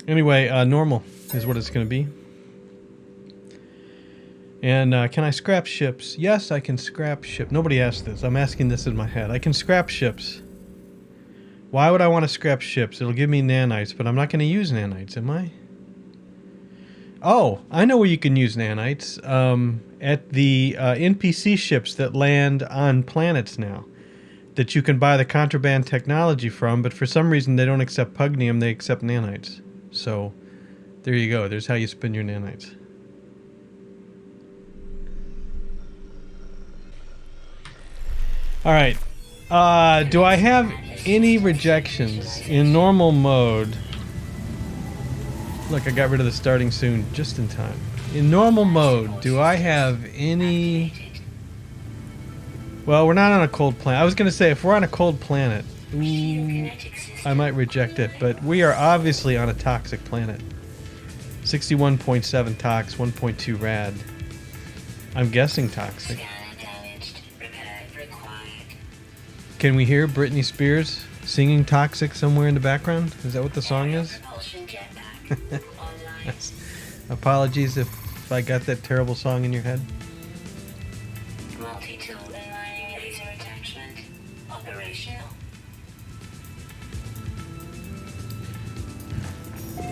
Anyway, normal is what it's going to be. And can I scrap ships? Yes, I can scrap ship. Nobody asked this. I'm asking this in my head. I can scrap ships. Why would I want to scrap ships? It'll give me nanites, but I'm not going to use nanites, am I? Oh, I know where you can use nanites. At the NPC ships that land on planets now. That you can buy the contraband technology from, but for some reason they don't accept pugnium, they accept nanites. So, there you go. There's how you spend your nanites. Alright. Do I have any rejections in normal mode? Look, I got rid of the starting soon just in time. In normal mode, do I have any... Well, we're not on a cold planet. I was going to say, if we're on a cold planet, I might reject it, but we are obviously on a toxic planet. 61.7 tox, 1.2 rad. I'm guessing toxic. Can we hear Britney Spears singing Toxic somewhere in the background? Is that what the song is? Apologies if I got that terrible song in your head. Multi-tool aligning laser attachment operational.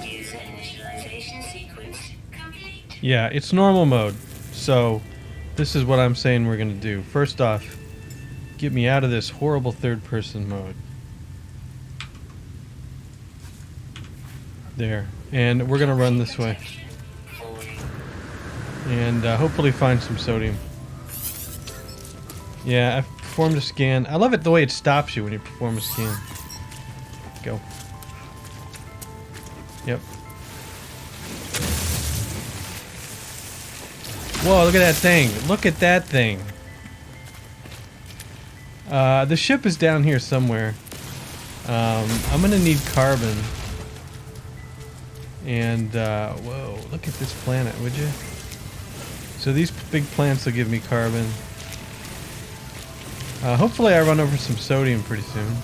User initialization sequence complete. Yeah, it's normal mode. So, this is what I'm saying we're going to do. First off, get me out of this horrible third-person mode. There. And we're going to run this way. And hopefully find some sodium. Yeah, I performed a scan. I love it the way it stops you when you perform a scan. Go. Yep. Whoa, look at that thing. Look at that thing. The ship is down here somewhere. I'm gonna need carbon. And, whoa, look at this planet, would you? So these big plants will give me carbon. Hopefully I run over some sodium pretty soon.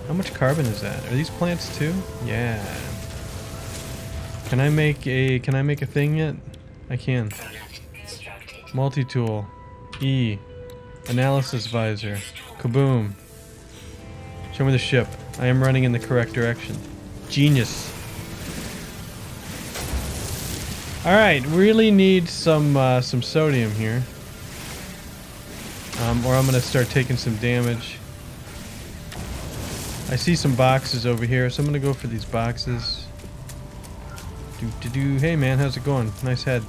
How much carbon is that? Are these plants too? Yeah. Can I make a thing yet? I can. Multi-tool. E. Analysis visor. Kaboom. Show me the ship. I am running in the correct direction. Genius. Alright, really need some sodium here. Or I'm gonna start taking some damage. I see some boxes over here, so I'm gonna go for these boxes. Hey man, how's it going? Nice head.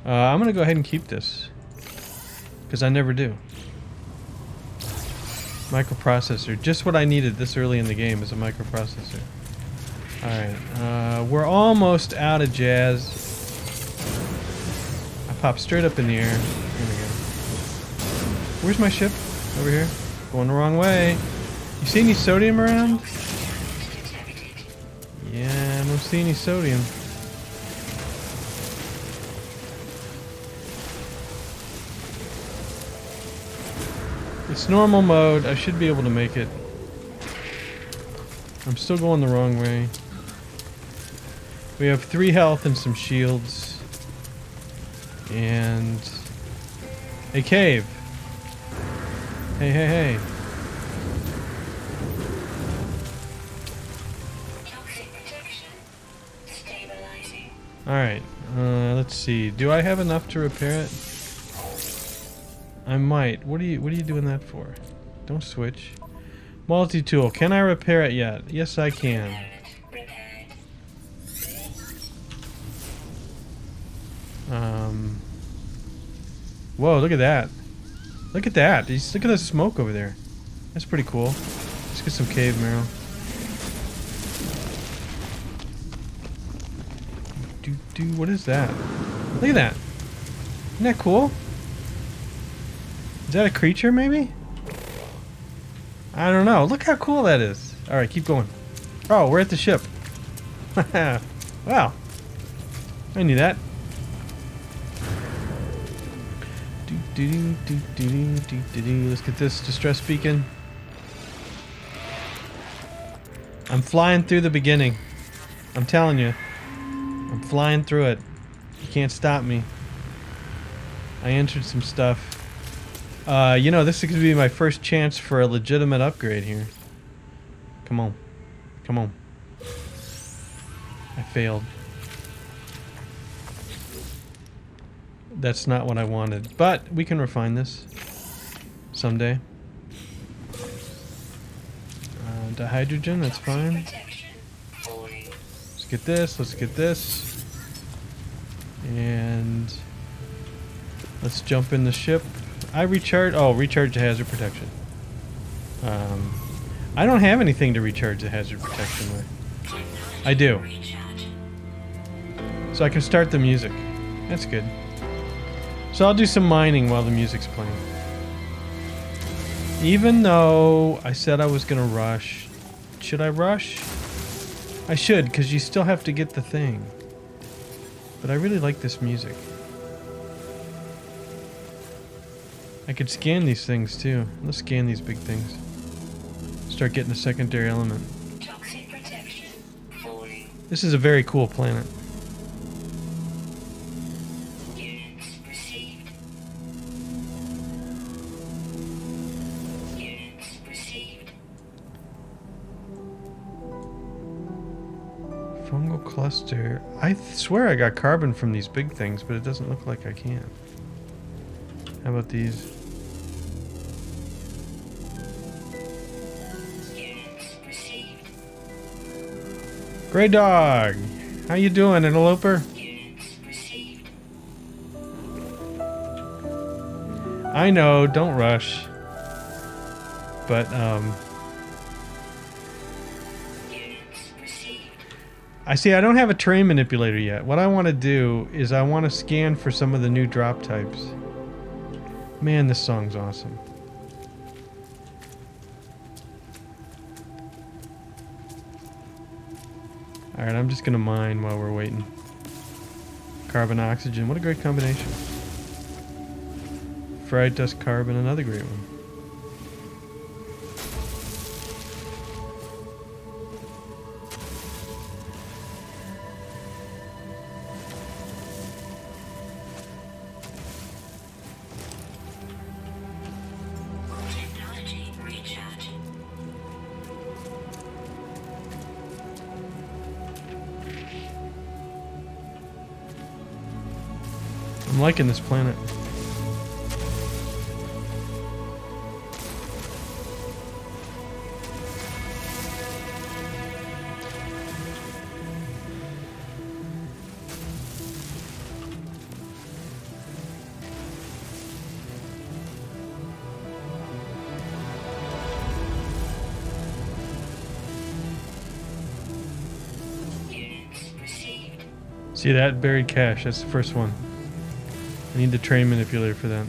I'm gonna go ahead and keep this. Because I never do. Microprocessor. Just what I needed this early in the game is a microprocessor. Alright, we're almost out of jazz. I popped straight up in the air. Here we go. Where's my ship? Over here. Going the wrong way. You see any sodium around? Yeah, I don't see any sodium. It's normal mode. I should be able to make it. I'm still going the wrong way. We have 3 health and some shields. And a cave. Hey, hey, hey. Alright, let's see. Do I have enough to repair it? I might. What are you doing that for? Don't switch. Multi-tool. Can I repair it yet? Yes, I can. Whoa, look at that. Look at that. Just look at the smoke over there. That's pretty cool. Let's get some cave marrow. What is that? Look at that. Isn't that cool? Is that a creature, maybe? I don't know. Look how cool that is. Alright, keep going. Oh, we're at the ship. Wow. I knew that. Let's get this distress beacon. I'm flying through the beginning. I'm telling you. I'm flying through it. You can't stop me. I entered some stuff. You know, this is going to be my first chance for a legitimate upgrade here. Come on. Come on. I failed. That's not what I wanted. But we can refine this someday. Dihydrogen, that's fine. Let's get this. Let's get this. And let's jump in the ship. I recharge. Oh, recharge the hazard protection. I don't have anything to recharge the hazard protection with. I do. So I can start the music. That's good. So I'll do some mining while the music's playing. Even though I said I was gonna rush. Should I rush? I should, because you still have to get the thing. But I really like this music. I could scan these things too. Let's scan these big things. Start getting a secondary element. Toxic protection falling. This is a very cool planet. Units received. Units received. Fungal cluster. I swear I got carbon from these big things, but it doesn't look like I can. How about these? Units received. Grey dog! How you doing, interloper? Units received. I know, don't rush. But, Units received. I see I don't have a terrain manipulator yet. What I want to do is I want to scan for some of the new drop types. Man, this song's awesome. Alright, I'm just gonna mine while we're waiting. Carbon, oxygen, what a great combination. Fried dust, carbon, another great one. Technology recharge. I'm liking this planet. Units received. See that? Buried cache, that's the first one. I need the train manipulator for that.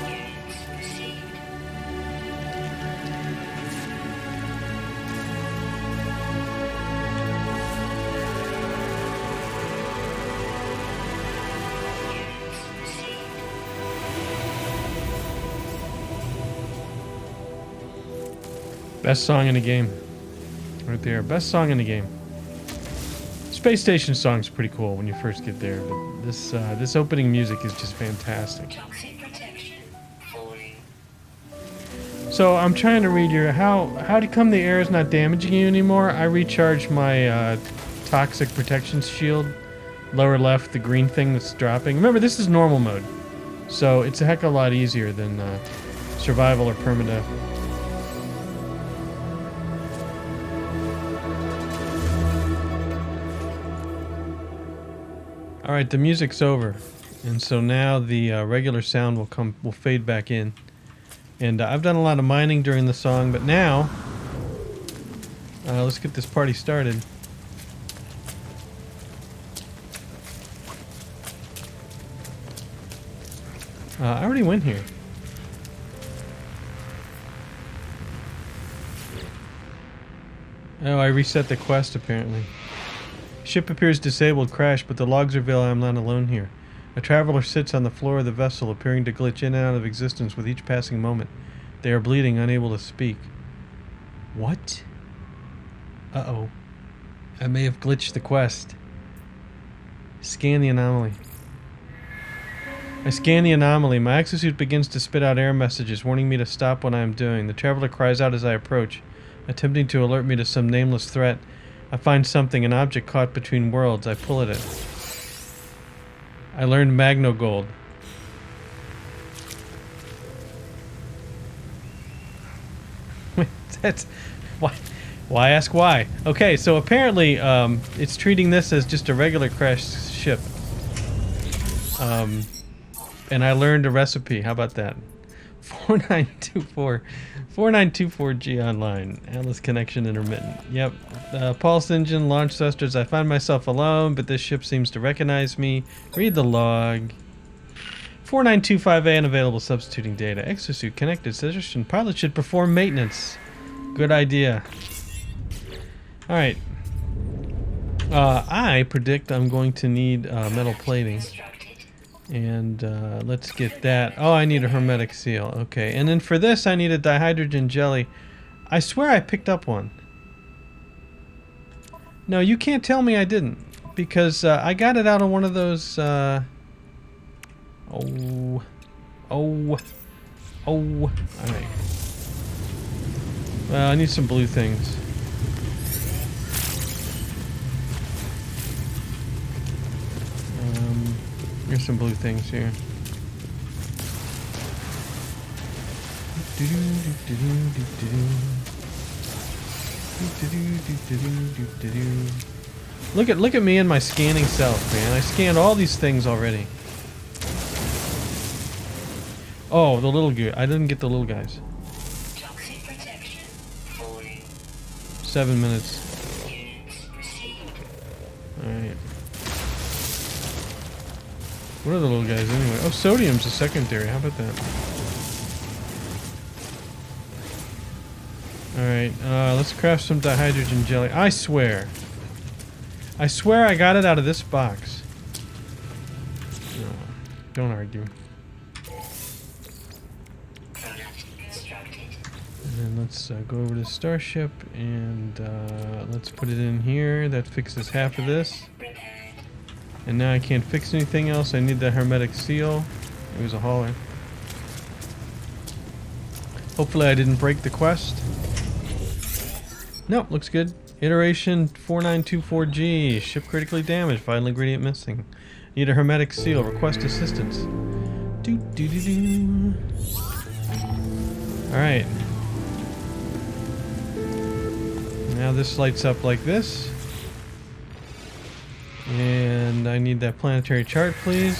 Units received. Units received. Best song in the game. Right there. Best song in the game. Space Station song's pretty cool when you first get there, but this opening music is just fantastic. Toxic protection falling. So I'm trying to read your how to come the air is not damaging you anymore. I recharged my toxic protection shield. Lower left, the green thing that's dropping. Remember, this is normal mode, so it's a heck of a lot easier than survival or permadeath. All right, the music's over, and so now the regular sound will fade back in. And I've done a lot of mining during the song, but now let's get this party started. I already went here. Oh, I reset the quest apparently. Ship appears disabled, crashed, but the logs reveal I am not alone here. A traveler sits on the floor of the vessel, appearing to glitch in and out of existence with each passing moment. They are bleeding, unable to speak. What? Uh-oh. I may have glitched the quest. Scan the anomaly. I scan the anomaly. My exosuit begins to spit out error messages, warning me to stop what I am doing. The traveler cries out as I approach, attempting to alert me to some nameless threat. I find something, an object caught between worlds. I pull at it. I learned Magno Gold. That's why. Why ask why? Okay, so apparently it's treating this as just a regular crashed ship. And I learned a recipe. How about that? 4924G online. Atlas connection intermittent. Yep. Pulse engine, launch thrusters. I find myself alone, but this ship seems to recognize me. Read the log. 4925A unavailable substituting data. Exosuit connected. Suggestion pilot should perform maintenance. Good idea. Alright. I predict I'm going to need metal plating. And let's get that. Oh, I need a hermetic seal. Okay, and then for this I need a dihydrogen jelly. I swear I picked up one. No, you can't tell me I didn't, because I got it out of one of those oh, alright. Well, I need some blue things. Here's some blue things here. Look at me and my scanning self, man. I scanned all these things already. Oh, the little guy. I didn't get the little guys. Toxic protection falling. 7 minutes. Units received. Alright. What are the little guys anyway? Oh, sodium's a secondary. How about that? Alright, let's craft some dihydrogen jelly. I swear I got it out of this box. No, don't argue. Product constructed. And then let's go over to the starship and let's put it in here. That fixes half of this. Repaired. And now I can't fix anything else. I need the hermetic seal. It was a hauler. Hopefully I didn't break the quest. Nope, looks good. Iteration 4924G. Ship critically damaged. Vital ingredient missing. Need a hermetic seal. Request assistance. Do do do do. Alright. Now this lights up like this. And I need that planetary chart, please.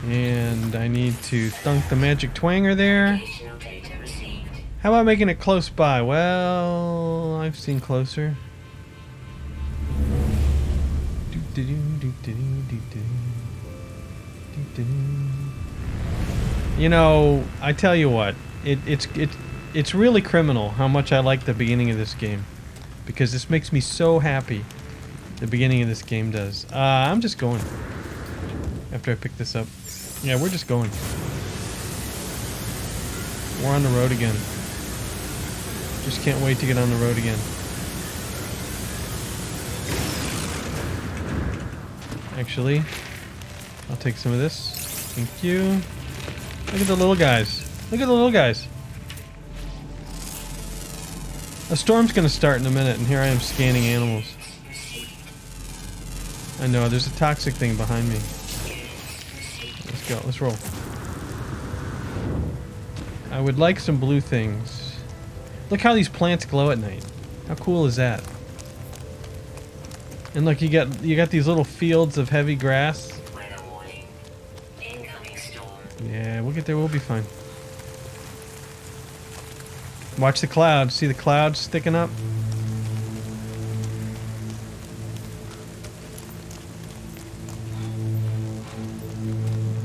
And I need to thunk the magic twanger there. Additional data received. How about making it close by? Well, I've seen closer. You know, I tell you what, it's really criminal how much I like the beginning of this game, because this makes me so happy. The beginning of this game does. I'm just going. After I pick this up. Yeah, we're just going. We're on the road again. Just can't wait to get on the road again. Actually, I'll take some of this. Thank you. Look at the little guys. Look Look at the little guys. A storm's gonna start in a minute, and here I am scanning animals. I know, there's a toxic thing behind me. Let's go, let's roll. I would like some blue things. Look how these plants glow at night. How cool is that? And look, you got these little fields of heavy grass. Weather warning. Incoming storm. Yeah, we'll get there, we'll be fine. Watch the clouds. See the clouds sticking up?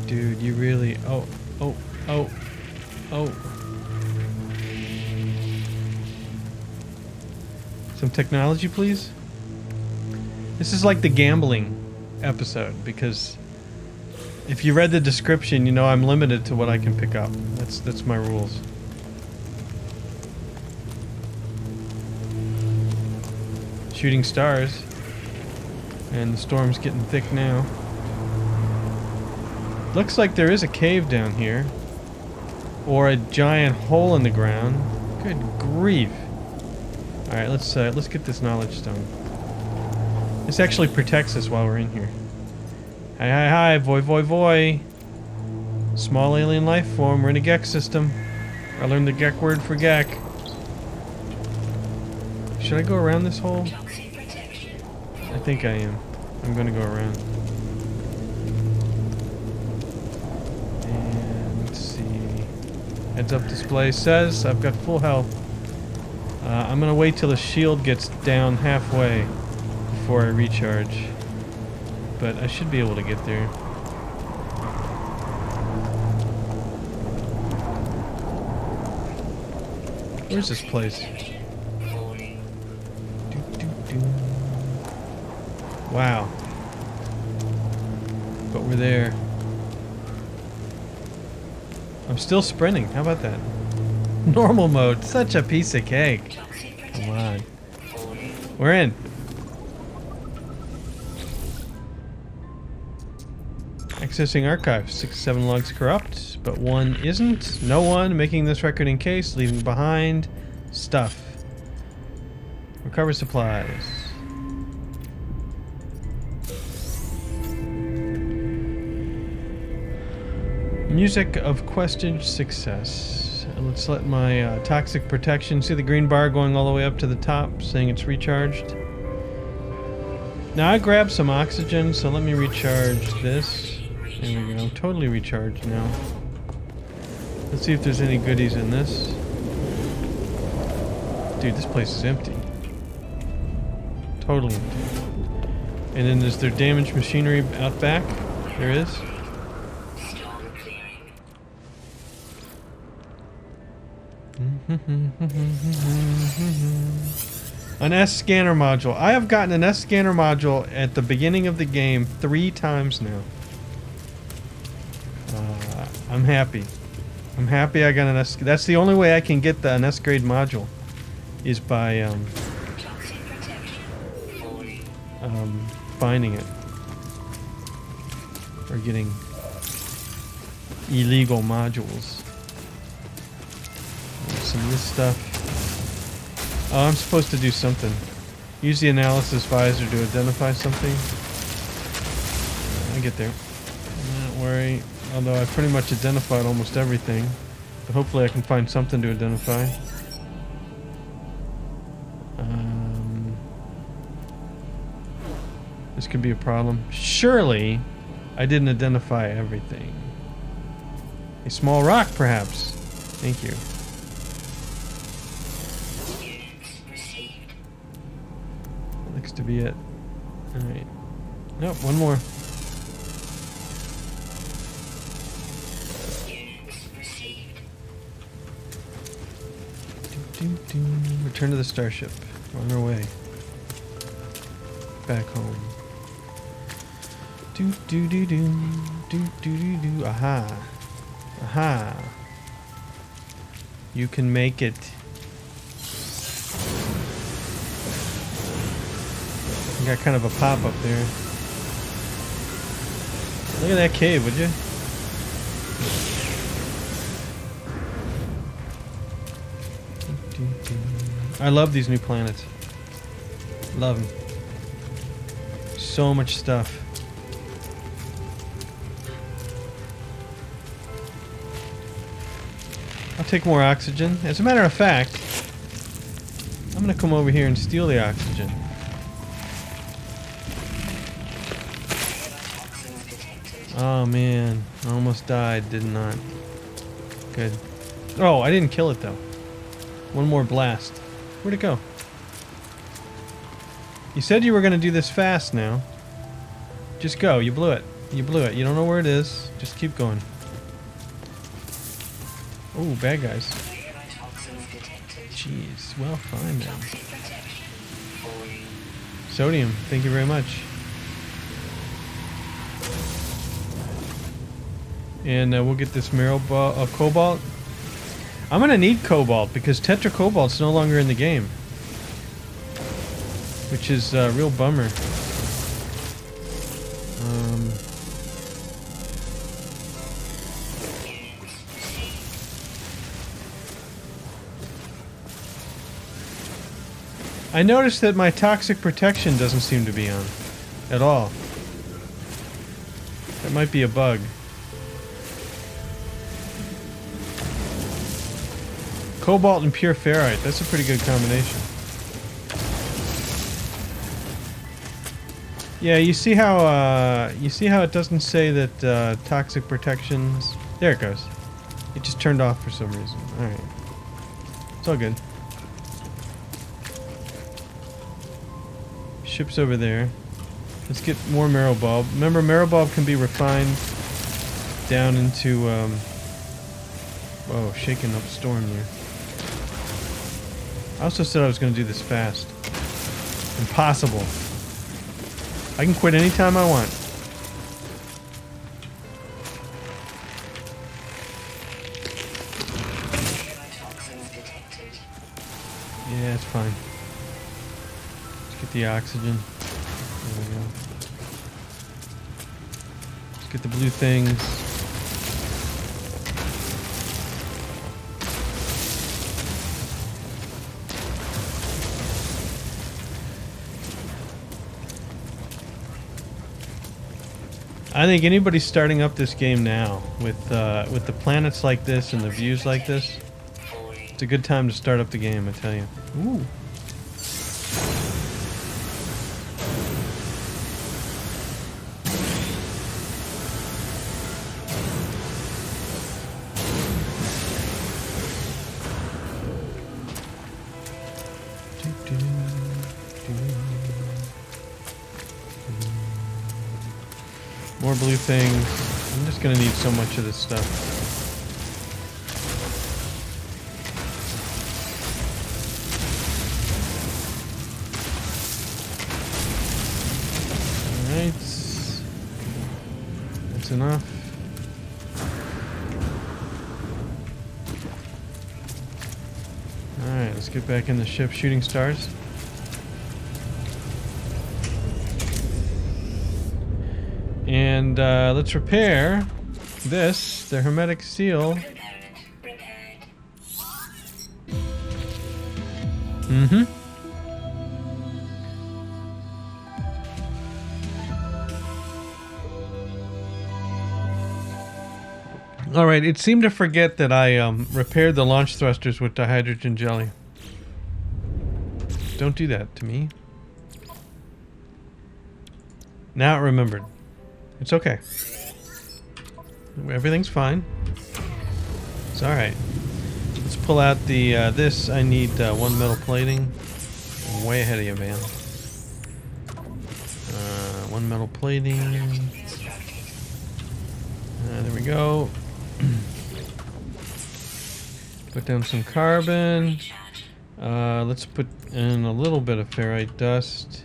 Dude, you really... Oh. Some technology, please? This is like the gambling episode, because if you read the description, you know I'm limited to what I can pick up. That's my rules. Shooting stars. And the storm's getting thick now. Looks like there is a cave down here. Or a giant hole in the ground. Good grief. Alright, let's get this knowledge stone. This actually protects us while we're in here. Hi, voy. Small alien life form, we're in a Gek system. I learned the Gek word for Gek. Should I go around this hole? I think I am. I'm gonna go around. And let's see. Heads up display says I've got full health. I'm gonna wait till the shield gets down halfway before I recharge. But I should be able to get there. Where's this place? Wow. But we're there. I'm still sprinting. How about that? Normal mode. Such a piece of cake. Come on. We're in. Accessing archives. 6-7 logs corrupt, but one isn't. No one. Making this record in case. Leaving behind stuff. Recover supplies. Music of quested success. Let's let my toxic protection, see the green bar going all the way up to the top, saying it's recharged. Now I grabbed some oxygen, so let me recharge this. There we go, totally recharged now. Let's see if there's any goodies in this. Dude, this place is empty. Totally empty. And then is there damaged machinery out back? There is. An S scanner module. I have gotten an S scanner module at the beginning of the game 3 times now. I'm happy. I'm happy I got an S. That's the only way I can get an S grade module, is by finding it or getting illegal modules. Some of this stuff. Oh, I'm supposed to do something. Use the analysis visor to identify something. I'll get there. Don't worry. Although I pretty much identified almost everything. But hopefully I can find something to identify. This could be a problem. Surely I didn't identify everything. A small rock, perhaps. Thank you. Looks to be it. Alright. Nope, one more. Return to the starship. We're on our way. Back home. Do do do do do do do do. Aha. Aha. You can make it. You got kind of a pop up there. Look at that cave, would you? I love these new planets. Love them. So much stuff. I'll take more oxygen. As a matter of fact, I'm gonna come over here and steal the oxygen. Oh man, I almost died, did not. Good. Oh, I didn't kill it though. One more blast. Where'd it go? You said you were gonna do this fast now. Just go, you blew it. You blew it. You don't know where it is. Just keep going. Oh, bad guys. Jeez, well, fine then. Sodium, thank you very much. And we'll get this cobalt. I'm gonna need cobalt because tetracobalt's no longer in the game, which is a real bummer. I noticed that my toxic protection doesn't seem to be on at all. That might be a bug. Cobalt and pure ferrite, that's a pretty good combination. Yeah, you see how it doesn't say that toxic protections. There it goes. It just turned off for some reason. All right, it's all good. Ship's over there. Let's get more marrow bulb. Remember, marrow bulb can be refined down into. Whoa, shaking up storm there. I also said I was going to do this fast. Impossible. I can quit anytime I want. Yeah, it's fine. Let's get the oxygen. There we go. Let's get the blue things. I think anybody starting up this game now with the planets like this and the views like this, it's a good time to start up the game, I tell you. Ooh. More blue things. I'm just gonna need so much of this stuff. Alright. That's enough. Alright, let's get back in the ship. Shooting stars. And let's repair this, the hermetic seal. Mm-hmm. Alright, it seemed to forget that I repaired the launch thrusters with dihydrogen jelly. Don't do that to me. Now it remembered. It's okay. Everything's fine. It's alright. Let's pull out the, this. I need one metal plating. I'm way ahead of you, man. One metal plating. There we go. Put down some carbon. Let's put in a little bit of ferrite dust.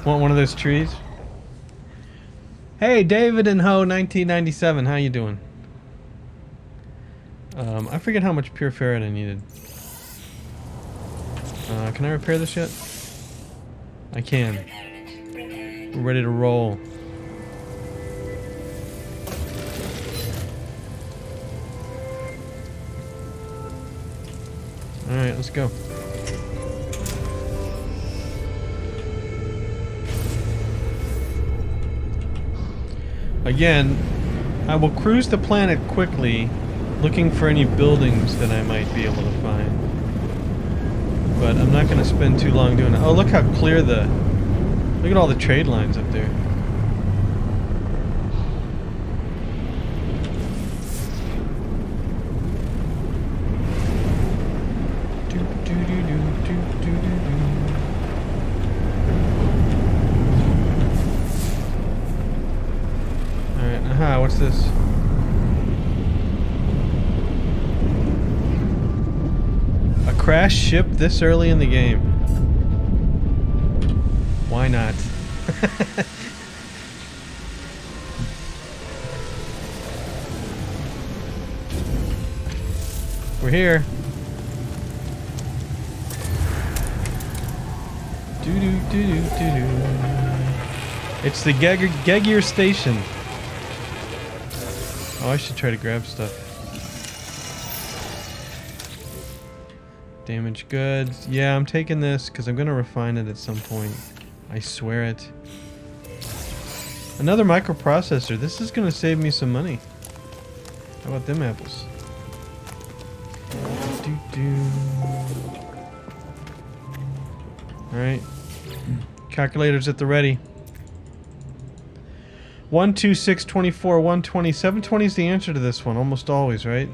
Want one of those trees? Hey, David and Ho 1997, how you doing? I forget how much pure ferrite I needed. Can I repair this yet? I can. We're ready to roll. Alright, let's go. Again, I will cruise the planet quickly, looking for any buildings that I might be able to find. But I'm not going to spend too long doing it. Oh, look how clear the... Look at all the trade lines up there. Alright, aha, what's this? A crashed ship this early in the game. Why not? We're here. It's the Gegir station. Oh, I should try to grab stuff. Damaged goods. Yeah, I'm taking this because I'm going to refine it at some point. I swear it. Another microprocessor. This is going to save me some money. How about them apples? Alright. Calculators at the ready. 1, 2, 6, 24, 120. 720 is the answer to this one, almost always, right?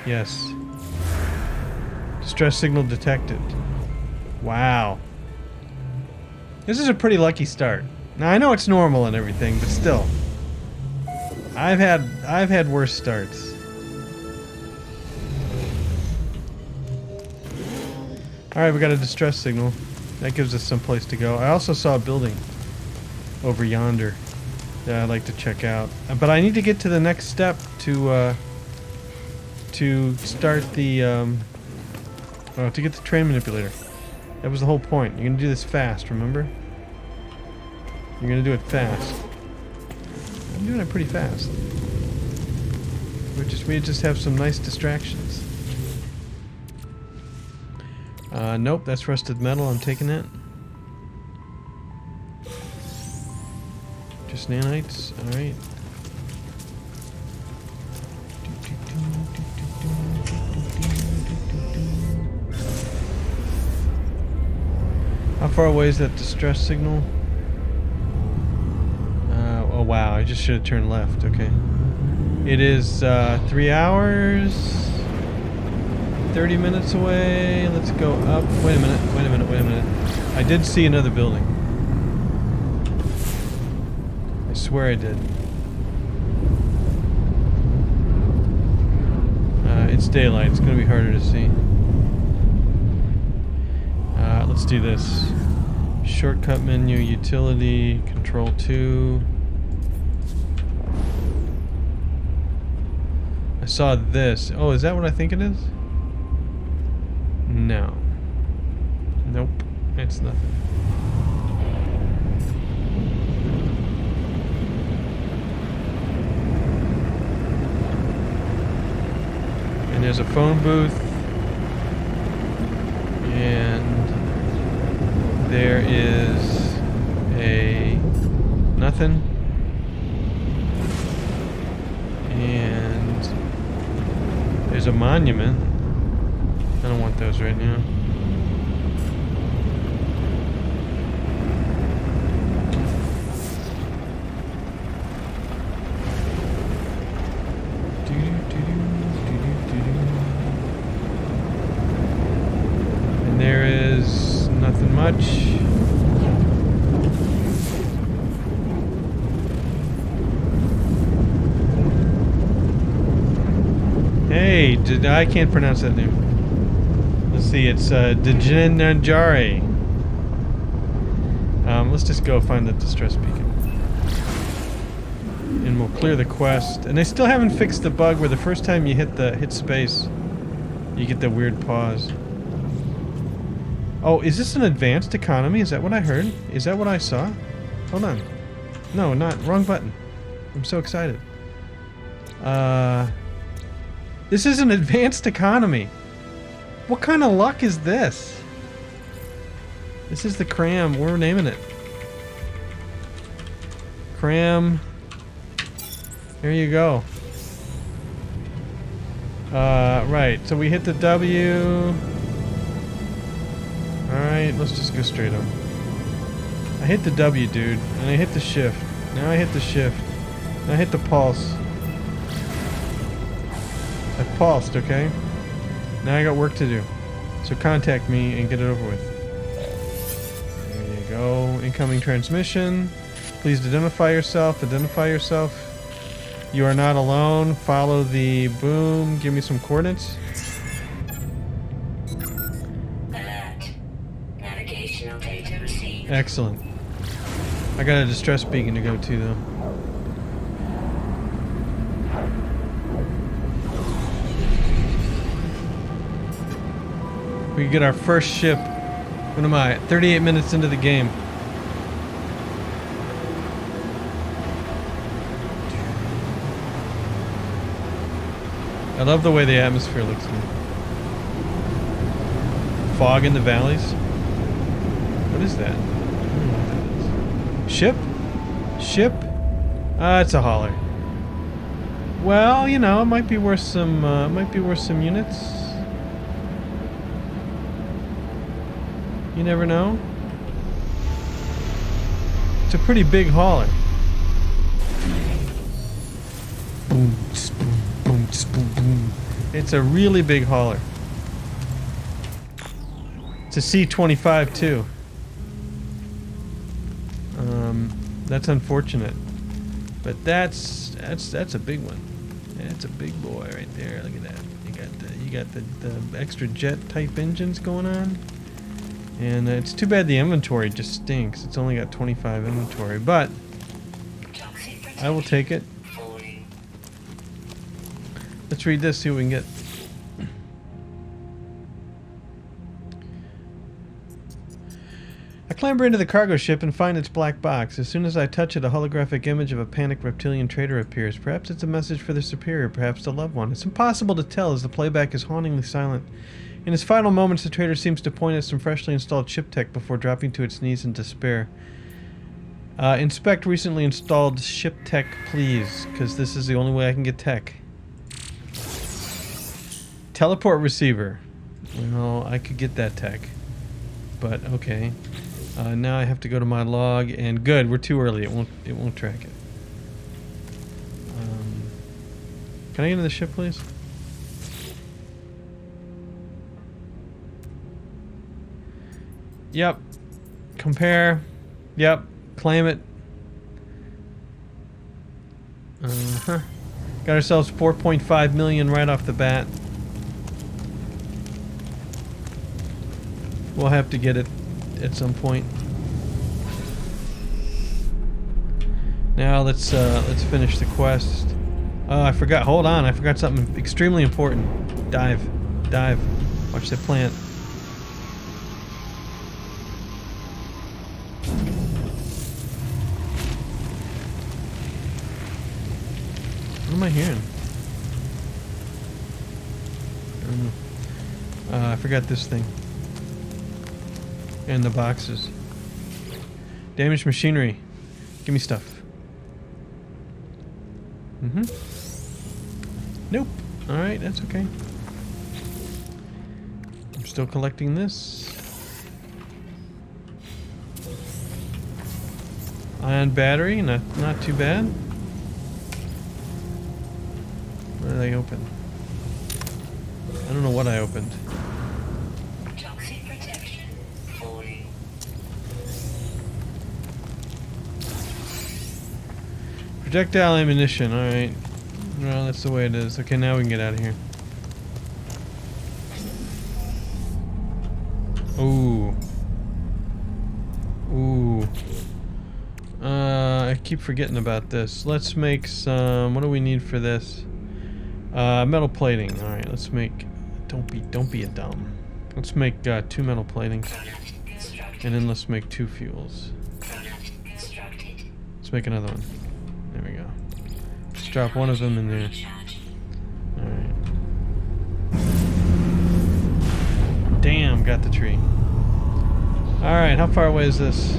Yes. Distress signal detected. Wow. This is a pretty lucky start. Now I know it's normal and everything, but still. I've had worse starts. Alright, we got a distress signal. That gives us some place to go. I also saw a building over yonder that I'd like to check out. But I need to get to the next step to start the to get the train manipulator. That was the whole point. You're gonna do this fast, remember? You're gonna do it fast. I'm doing it pretty fast. We just have some nice distractions. Nope, that's rusted metal. I'm taking that. Just nanites. Alright. How far away is that distress signal? Oh wow, I just should have turned left. Okay. It is 3 hours. 30 minutes away. Let's go up. Wait a minute. I did see another building. I swear I did. It's daylight. It's going to be harder to see. Let's do this. Shortcut menu, utility, control 2. I saw this. Oh, is that what I think it is? No. Nope. It's nothing. And there's a phone booth. And there is a nothing. And there's a monument. I don't want those right now. And there is nothing much. Hey, I can't pronounce that name. Let's see, it's Dejanjare. Let's just go find the distress beacon. And we'll clear the quest. And they still haven't fixed the bug where the first time you hit space, you get the weird pause. Oh, is this an advanced economy? Is that what I heard? Is that what I saw? Hold on. No, not. Wrong button. I'm so excited. This is an advanced economy. What kind of luck is this? This is the Cram. We're naming it. Cram. There you go. Right. So we hit the W. Alright, let's just go straight up. I hit the W, dude. And I hit the shift. Now I hit the shift. Now I hit the pulse. I pulsed, okay? Now I got work to do. So contact me and get it over with. There you go. Incoming transmission. Please identify yourself. Identify yourself. You are not alone. Follow the boom. Give me some coordinates. Alert. Navigational data received. Excellent. I got a distress beacon to go to, though. We get our first ship. What am I? 38 minutes into the game. I love the way the atmosphere looks now. Fog in the valleys. What is that? I don't know what that is. Ship? Ship? It's a hauler. Well, you know, it might be worth some. Might be worth some units. You never know. It's a pretty big hauler. Boom, boom, boom, boom, boom. It's a really big hauler. It's a C-25 too. That's unfortunate, but that's a big one. That's a big boy right there. Look at that. You got the extra jet type engines going on. And it's too bad the inventory just stinks. It's only got 25 inventory, but I will take it. Let's read this, see what we can get. I clamber into the cargo ship and find its black box. As soon as I touch it, a holographic image of a panicked reptilian trader appears. Perhaps it's a message for the superior, perhaps the loved one. It's impossible to tell as the playback is hauntingly silent. In his final moments, the trader seems to point at some freshly installed chip tech before dropping to its knees in despair. Inspect recently installed ship tech, please, because this is the only way I can get tech. Teleport receiver. Well, I could get that tech, but okay. Now I have to go to my log, and good, we're too early. It won't track it. Can I get into the ship, please? Yep. Compare. Yep. Claim it. Uh-huh. Got ourselves 4.5 million right off the bat. We'll have to get it at some point. Now let's finish the quest. Oh, I forgot. Hold on. I forgot something extremely important. Dive. Dive. Watch the plant. What am I hearing? I don't know. I forgot this thing. And the boxes. Damaged machinery. Give me stuff. Nope. Alright, that's okay. I'm still collecting this. Ion battery, not too bad. What did I open? I don't know what I opened. Toxic protection falling. Projectile ammunition, alright. Well, that's the way it is. Okay, now we can get out of here. Ooh. Ooh. I keep forgetting about this. Let's make some... What do we need for this? Metal plating. Alright, let's make... Don't be a dumb. Let's make 2 metal platings. And then let's make 2 fuels. Let's make another one. There we go. Just drop one of them in there. Alright. got the tree. Alright, how far away is this?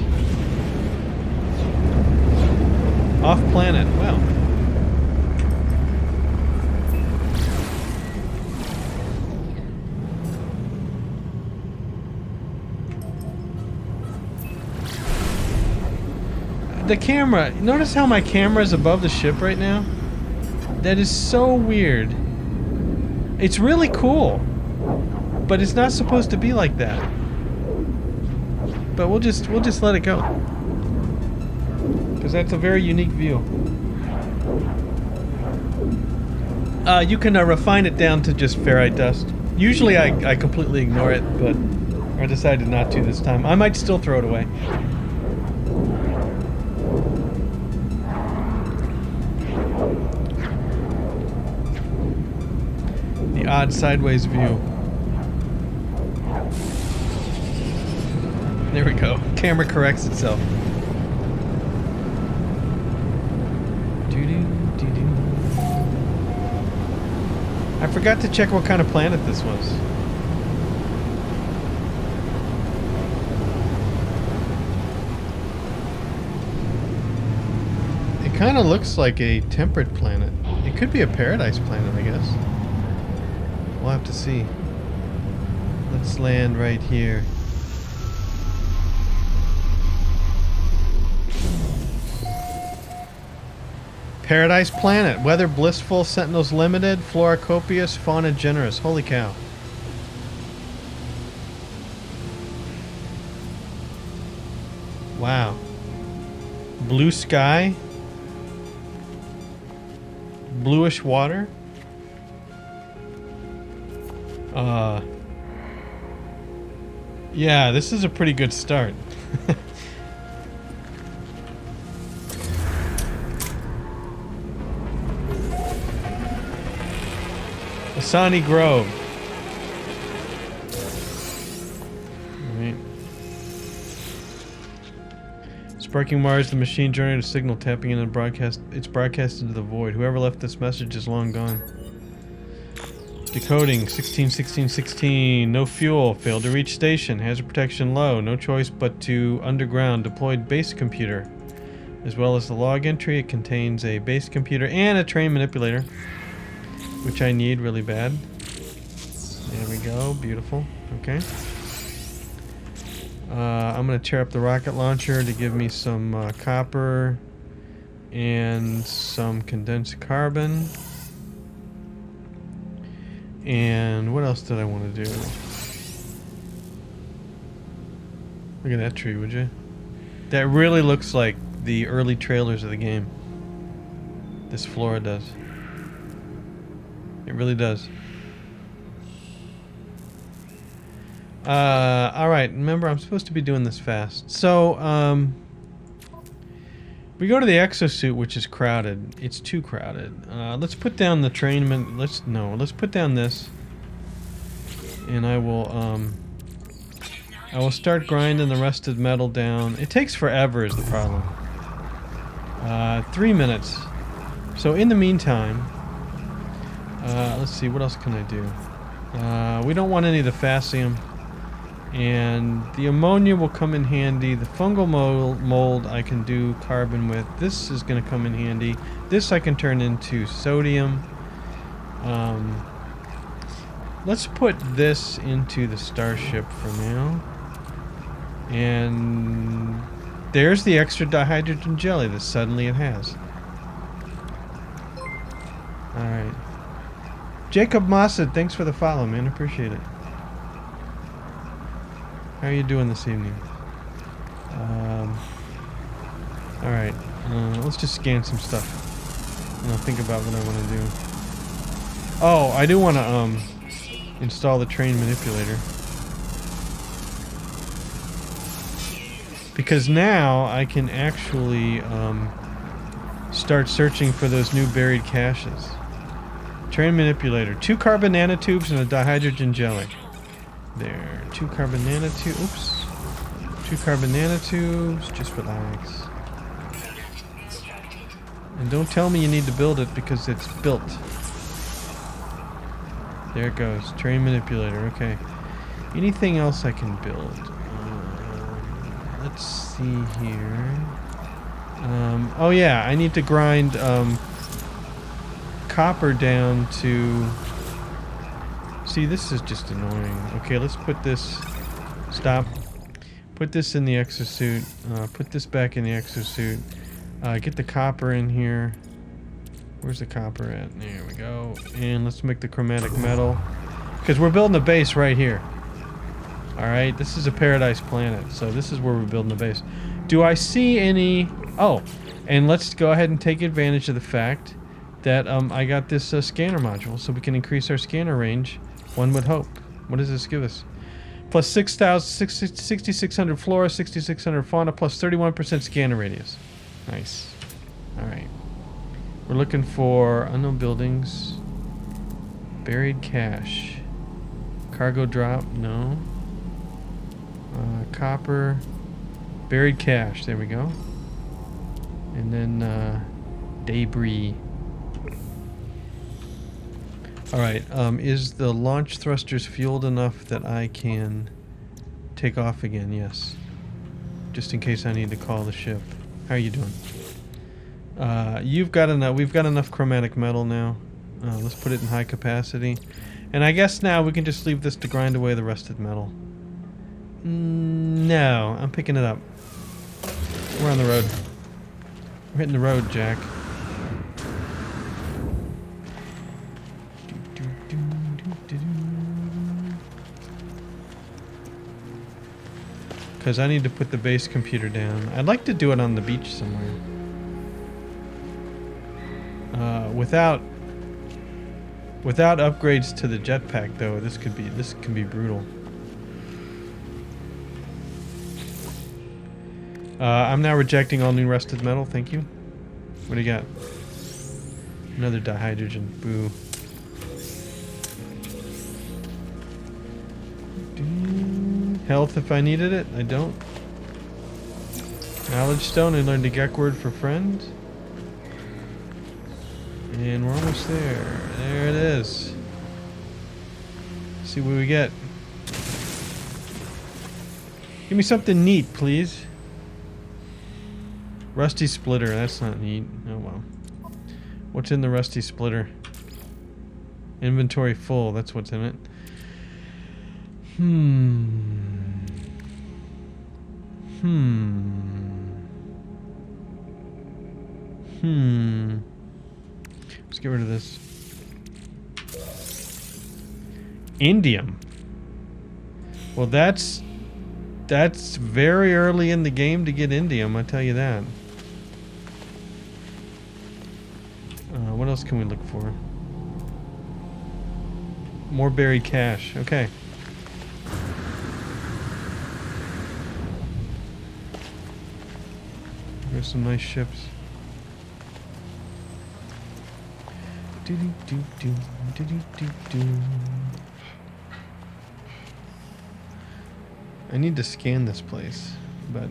Off planet. Well. The camera. Notice how my camera is above the ship right now? That is so weird. It's really cool. But it's not supposed to be like that. But we'll just let it go. Because that's a very unique view. You can refine it down to just ferrite dust. Usually I completely ignore it, but I decided not to this time. I might still throw it away. The odd sideways view. There we go. Camera corrects itself. I forgot to check what kind of planet this was. It kind of looks like a temperate planet. It could be a paradise planet, I guess. We'll have to see. Let's land right here. Paradise planet. Weather blissful, sentinels limited, flora copious, fauna generous. Holy cow. Wow. Blue sky. Bluish water. Yeah, this is a pretty good start. Asani Grove. Alright. Sparking Mars, the machine generated a signal tapping in and broadcast. It's broadcast into the void. Whoever left this message is long gone. Decoding 16. No fuel. Failed to reach station. Hazard protection low. No choice but to underground. Deployed base computer. As well as the log entry, it contains a base computer and a train manipulator. Which I need really bad. There we go. Beautiful. Okay. I'm going to tear up the rocket launcher to give me some copper and some condensed carbon. And what else did I want to do? Look at that tree, would you? That really looks like the early trailers of the game. This flora does. It really does. Alright, remember I'm supposed to be doing this fast. So, we go to the exosuit, which is crowded. It's too crowded. Let's put down the train. Let's put down this. And I will start grinding the rusted metal down. It takes forever is the problem. 3 minutes. So in the meantime, let's see, what else can I do? We don't want any of the fascium. And the ammonia will come in handy. The fungal mold I can do carbon with. This is going to come in handy. This I can turn into sodium. Let's put this into the starship for now. And there's the extra dihydrogen jelly that suddenly it has. Alright. Jacob Mossad, thanks for the follow, man. Appreciate it. How are you doing this evening? Alright. Let's just scan some stuff. And I'll think about what I want to do. Oh, I do want to install the train manipulator. Because now I can actually start searching for those new buried caches. Train manipulator. 2 carbon nanotubes and a dihydrogen jelly. There. 2 carbon nanotubes. Oops. 2 carbon nanotubes. Just relax. And don't tell me you need to build it because it's built. There it goes. Train manipulator. Okay. Anything else I can build? Let's see here. Oh yeah, I need to grind copper down to... See, this is just annoying. Okay, let's put this... Stop. Put this in the exosuit. Put this back in the exosuit. Get the copper in here. Where's the copper at? There we go. And let's make the chromatic metal. Because we're building a base right here. Alright, this is a paradise planet. So this is where we're building the base. Do I see any... Oh, and let's go ahead and take advantage of the fact that I got this scanner module. So we can increase our scanner range. One would hope. What does this give us? Plus 6,600 flora, 6,600 fauna, plus 31% scanner radius. Nice. Alright. We're looking for unknown buildings. Buried cache. Cargo drop, no. Copper. Buried cache, there we go. And then debris. Alright, is the launch thrusters fueled enough that I can take off again? Yes. Just in case I need to call the ship. How are you doing? You've got enough. We've got enough chromatic metal now. Let's put it in high capacity. And I guess now we can just leave this to grind away the rusted metal. No, I'm picking it up. We're on the road. We're hitting the road, Jack. Because I need to put the base computer down. I'd like to do it on the beach somewhere. Without upgrades to the jetpack, though, this can be brutal. I'm now rejecting all new rusted metal. Thank you. What do you got? Another dihydrogen. Boo. Health if I needed it. I don't. Knowledge stone. I learned a Gek word for friend. And we're almost there. There it is. See what we get. Give me something neat, please. Rusty splitter. That's not neat. Oh well. What's in the rusty splitter? Inventory full. That's what's in it. Let's get rid of this. Indium. Well, that's very early in the game to get indium, I tell you that. What else can we look for? More buried cache. Okay. There's some nice ships. I need to scan this place, but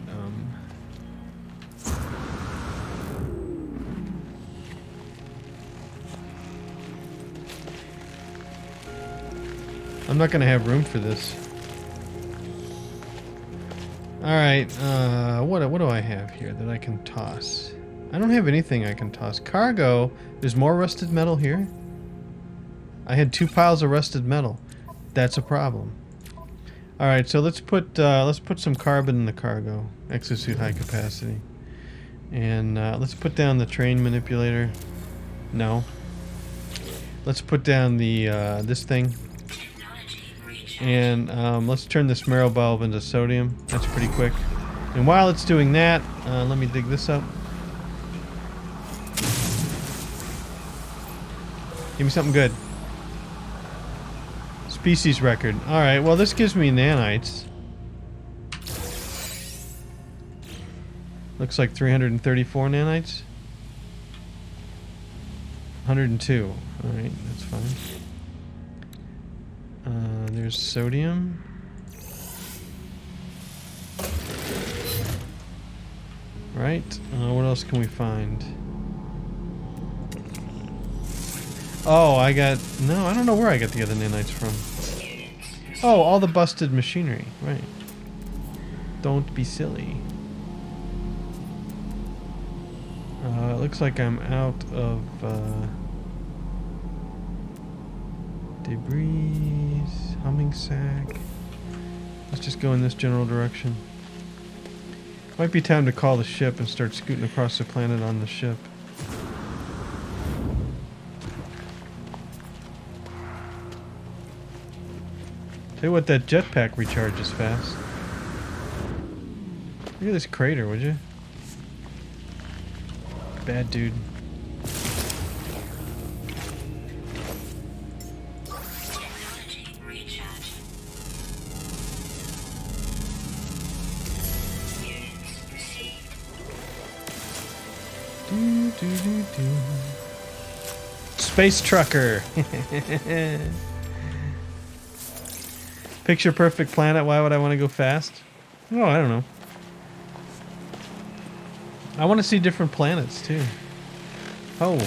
I'm not gonna have room for this. Alright, what do I have here that I can toss? I don't have anything I can toss. Cargo, there's more rusted metal here. I had 2 piles of rusted metal. That's a problem. Alright, so let's put some carbon in the cargo. Exosuit high capacity. And let's put down the train manipulator. No. Let's put down the this thing. And let's turn this marrow bulb into sodium. That's pretty quick. And while it's doing that, let me dig this up. Give me something good. Species record. Alright, well this gives me nanites. Looks like 334 nanites. 102. Alright, that's fine. There's sodium. Right. What else can we find? Oh, I don't know where I got the other nanites from. Oh, all the busted machinery. Right. Don't be silly. It looks like I'm out of debris, humming sack. Let's just go in this general direction. Might be time to call the ship and start scooting across the planet on the ship. Tell you what, that jetpack recharges fast. Look at this crater, would you? Bad dude. Technology recharge. Units received. Space trucker. Picture perfect planet. Why would I want to go fast? Oh, I don't know. I want to see different planets too. Oh.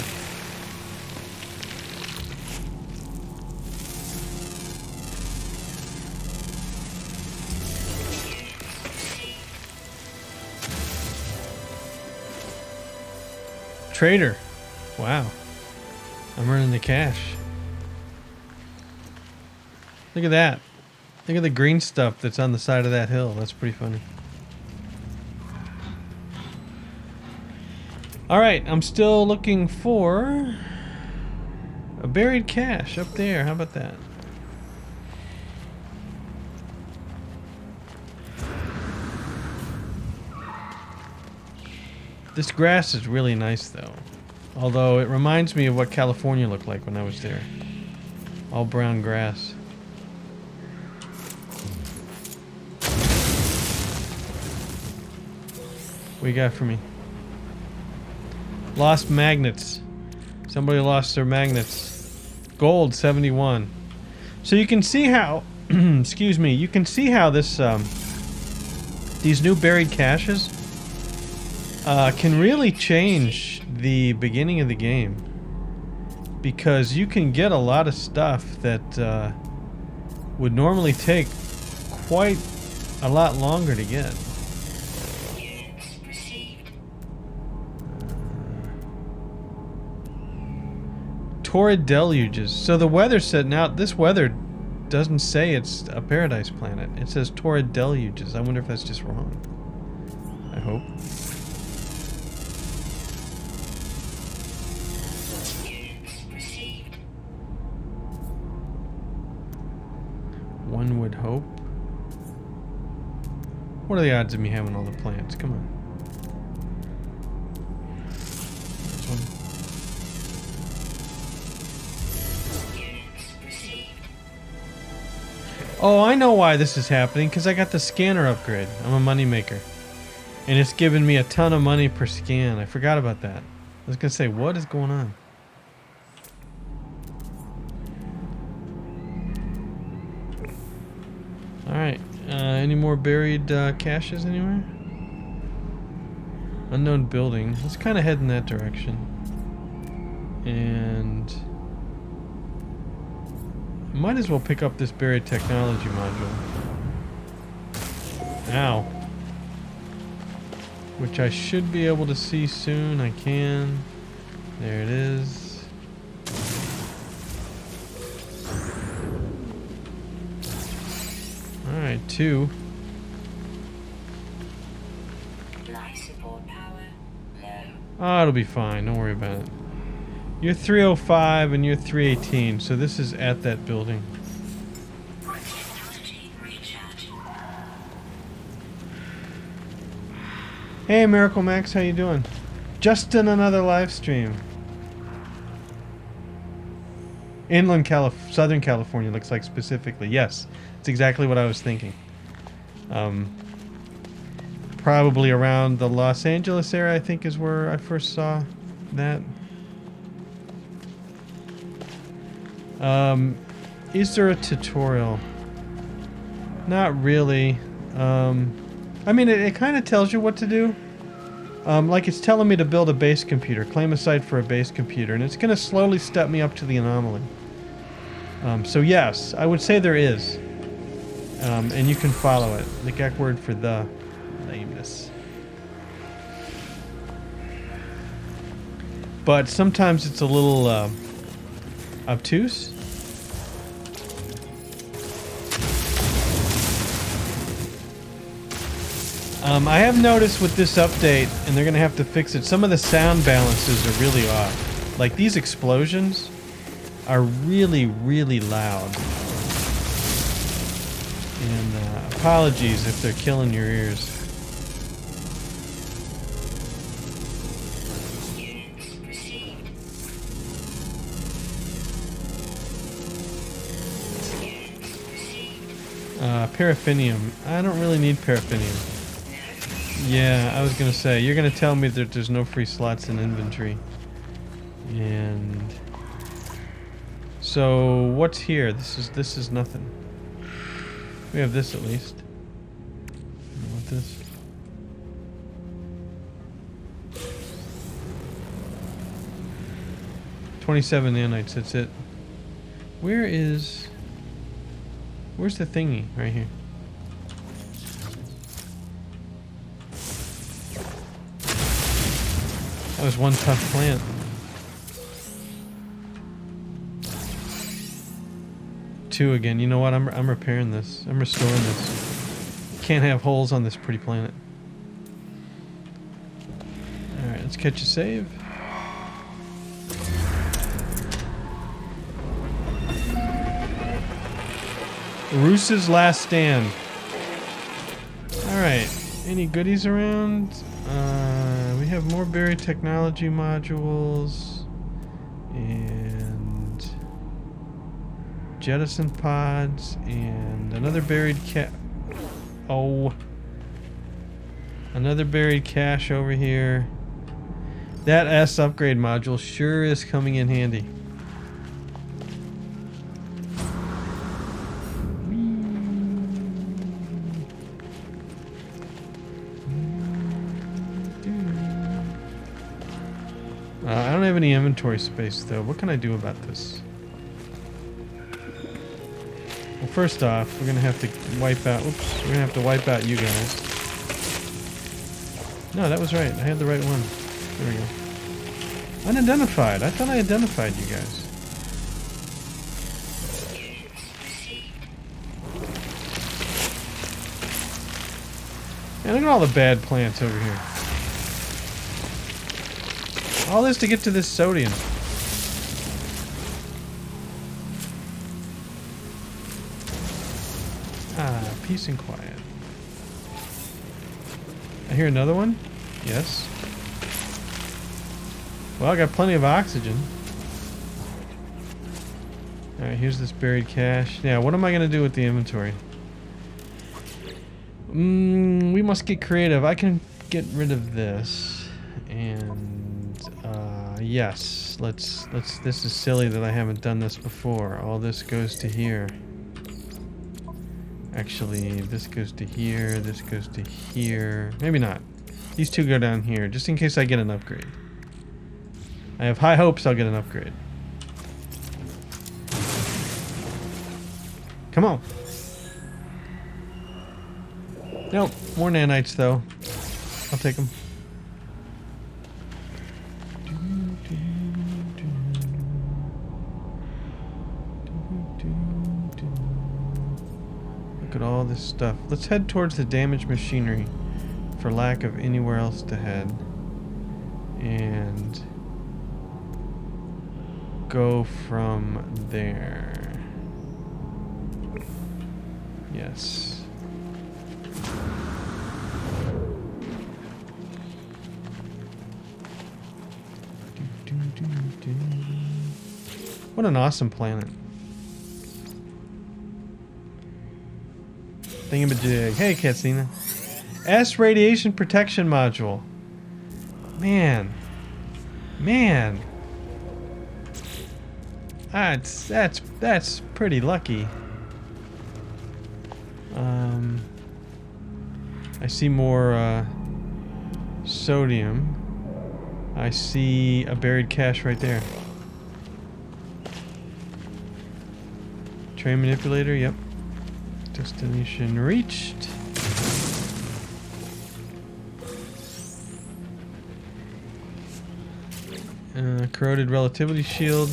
Trader. Wow. I'm earning the cash. Look at that. Look at the green stuff that's on the side of that hill. That's pretty funny. Alright, I'm still looking for a buried cache up there. How about that? This grass is really nice though. Although it reminds me of what California looked like when I was there. All brown grass. What you got for me? Lost magnets. Somebody lost their magnets. Gold 71. So you can see how excuse me, you can see how this these new buried caches can really change the beginning of the game, because you can get a lot of stuff that would normally take quite a lot longer to get. Units received. Torrid deluges. So the weather said, now this weather doesn't say it's a paradise planet. It says torrid deluges. I wonder if that's just wrong. I hope. Units received. One would hope. What are the odds of me having all the plants? Come on. This one. Units received. Oh, I know why this is happening, because I got the scanner upgrade. I'm a money maker. And it's giving me a ton of money per scan. I forgot about that. I was going to say, what is going on? Alright. Any more buried caches anywhere? Unknown building. Let's kind of head in that direction. And might as well pick up this buried technology module. Ow. Which I should be able to see soon. I can. There it is. Alright, 2. Life support power low. Oh, it'll be fine. Don't worry about it. You're 305 and you're 318, so this is at that building. Technology recharge. Hey, Miracle Max, how you doing? Just in another live stream. Inland Southern California looks like specifically. Yes, it's exactly what I was thinking. Probably around the Los Angeles area, I think, is where I first saw that. Is there a tutorial? Not really. I mean, it kind of tells you what to do. Like it's telling me to build a base computer, claim a site for a base computer, and it's going to slowly step me up to the anomaly. So yes, I would say there is. And you can follow it. The Gek word for the lameness. But sometimes it's a little obtuse. I have noticed with this update, and they're going to have to fix it, some of the sound balances are really off. Like these explosions are really, really loud. And apologies if they're killing your ears. Units received. Units received. Paraffinium. I don't really need paraffinium. Yeah, I was gonna say, you're gonna tell me that there's no free slots in inventory. And so what's here? This is nothing. We have this at least. I want this. $27 nanites, that's it. Where's the thingy? Right here. That was one tough plant. Two again. You know what? I'm repairing this. I'm restoring this. Can't have holes on this pretty planet. Alright, let's catch a save. Roos's last stand. Alright. Any goodies around? We have more buried technology modules. And jettison pods. And another buried another buried cache over here. That S upgrade module sure is coming in handy. I don't have any inventory space though. What can I do about this? Well, first off, we're gonna have to wipe out. Oops, we're gonna have to wipe out you guys. No, that was right. I had the right one. There we go. Unidentified. I thought I identified you guys. And look at all the bad plants over here. All this to get to this sodium. Ah, peace and quiet. I hear another one? Yes. Well, I got plenty of oxygen. Alright, here's this buried cache. Yeah, what am I going to do with the inventory? We must get creative. I can get rid of this. And yes, let's this is silly that I haven't done this before. All this goes to here. Actually, this goes to here, this goes to here. Maybe not. These two go down here, just in case I get an upgrade. I have high hopes I'll get an upgrade. Come on. Nope, more nanites though. I'll take them. Look at all this stuff. Let's head towards the damaged machinery for lack of anywhere else to head. And go from there. Yes. What an awesome planet. Thingamajig. Hey, Katsina. S radiation protection module. Man. Man. That's pretty lucky. I see more sodium. I see a buried cache right there. Train manipulator, yep. Destination reached. Corroded relativity shield.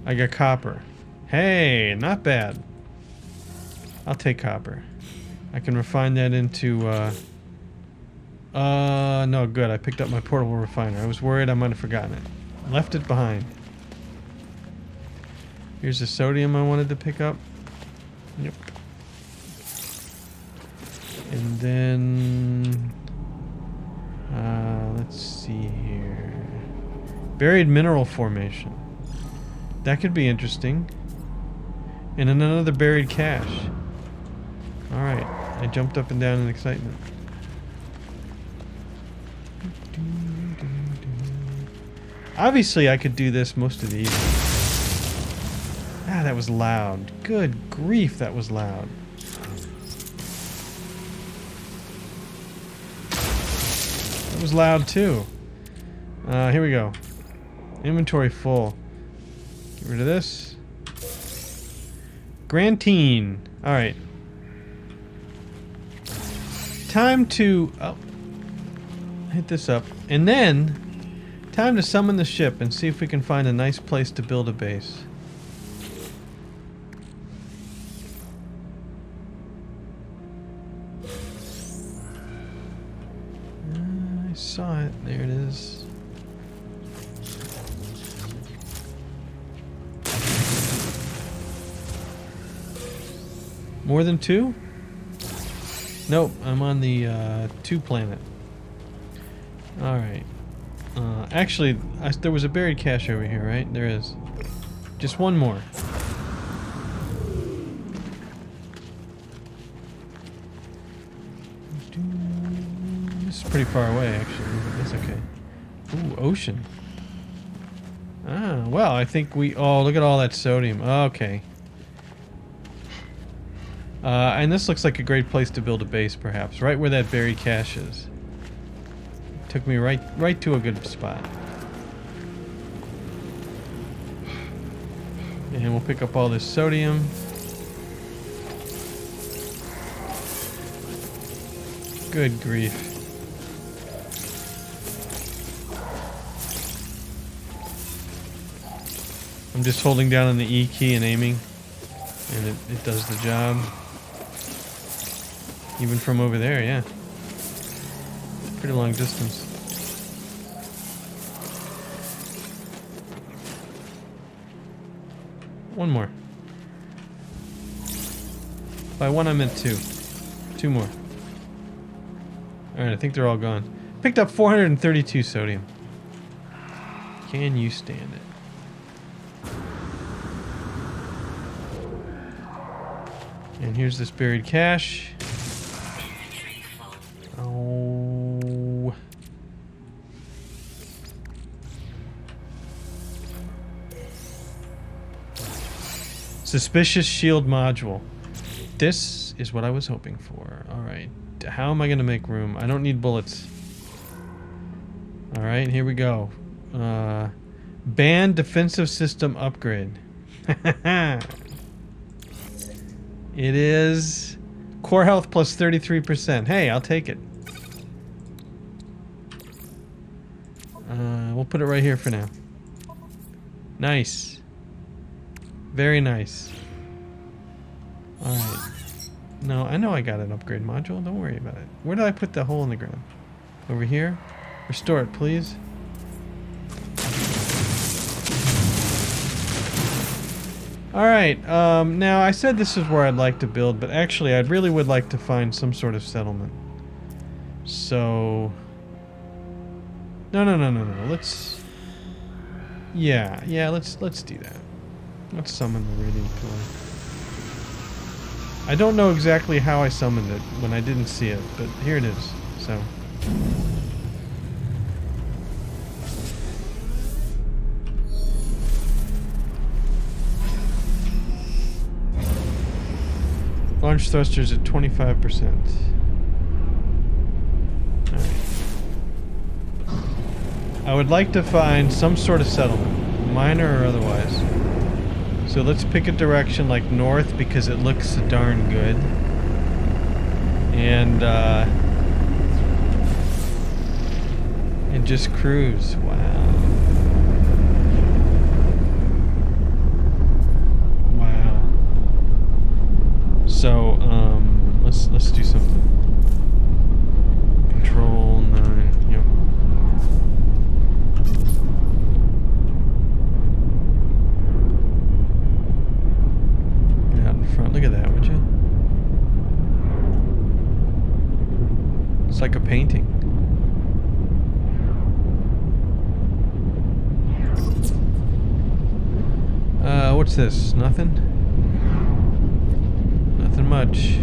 I got copper. Hey, not bad. I'll take copper. I can refine that into, no, good. I picked up my portable refiner. I was worried I might have forgotten it. Left it behind. Here's the sodium I wanted to pick up. Yep. And then, let's see here. Buried mineral formation. That could be interesting. And then another buried cache. Alright, I jumped up and down in excitement. Obviously, I could do this most of the evening. Ah, that was loud. Good grief, that was loud. That was loud too. Here we go. Inventory full. Get rid of this. Grantine. Alright. Time to hit this up. And then time to summon the ship and see if we can find a nice place to build a base. I saw it. There it is. More than 2? Nope, I'm on the 2 planet. Alright. Actually, there was a buried cache over here, right? There is. Just one more. This is pretty far away, actually, but that's okay. Ooh, ocean. Ah, well, I think we... Oh, look at all that sodium. Okay. And this looks like a great place to build a base, perhaps. Right where that buried cache is. Took me right to a good spot. And we'll pick up all this sodium. Good grief. I'm just holding down on the E key and aiming. And it does the job. Even from over there, yeah. Pretty long distance. One more. By one I meant 2. 2 more. Alright, I think they're all gone. Picked up 432 sodium. Can you stand it? And here's this buried cache. Oh. Suspicious shield module. This is what I was hoping for. Alright. How am I going to make room? I don't need bullets. Alright, here we go. Band defensive system upgrade. It is core health plus 33%. Hey, I'll take it. We'll put it right here for now. Nice. Very nice. Alright. No, I know I got an upgrade module. Don't worry about it. Where did I put the hole in the ground? Over here? Restore it, please. Alright, now I said this is where I'd like to build, but actually I really would like to find some sort of settlement. So... No, let's... Yeah, let's do that. Let's summon the radiant pillar. I don't know exactly how I summoned it when I didn't see it, but here it is, so... Launch thrusters at 25%. Alright. I would like to find some sort of settlement, minor or otherwise. So let's pick a direction like north because it looks darn good. And just cruise. Wow. Wow. So let's do something. Control 9. Yep. Get out in front. Look at that, would you? It's like a painting. What's this? Nothing? Nothing much.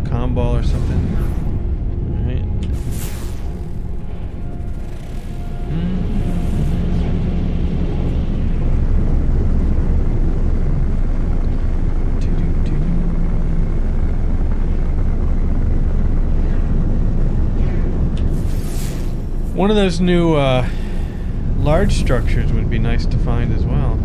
Comm ball or something. Alright. One of those new large structures would be nice to find as well.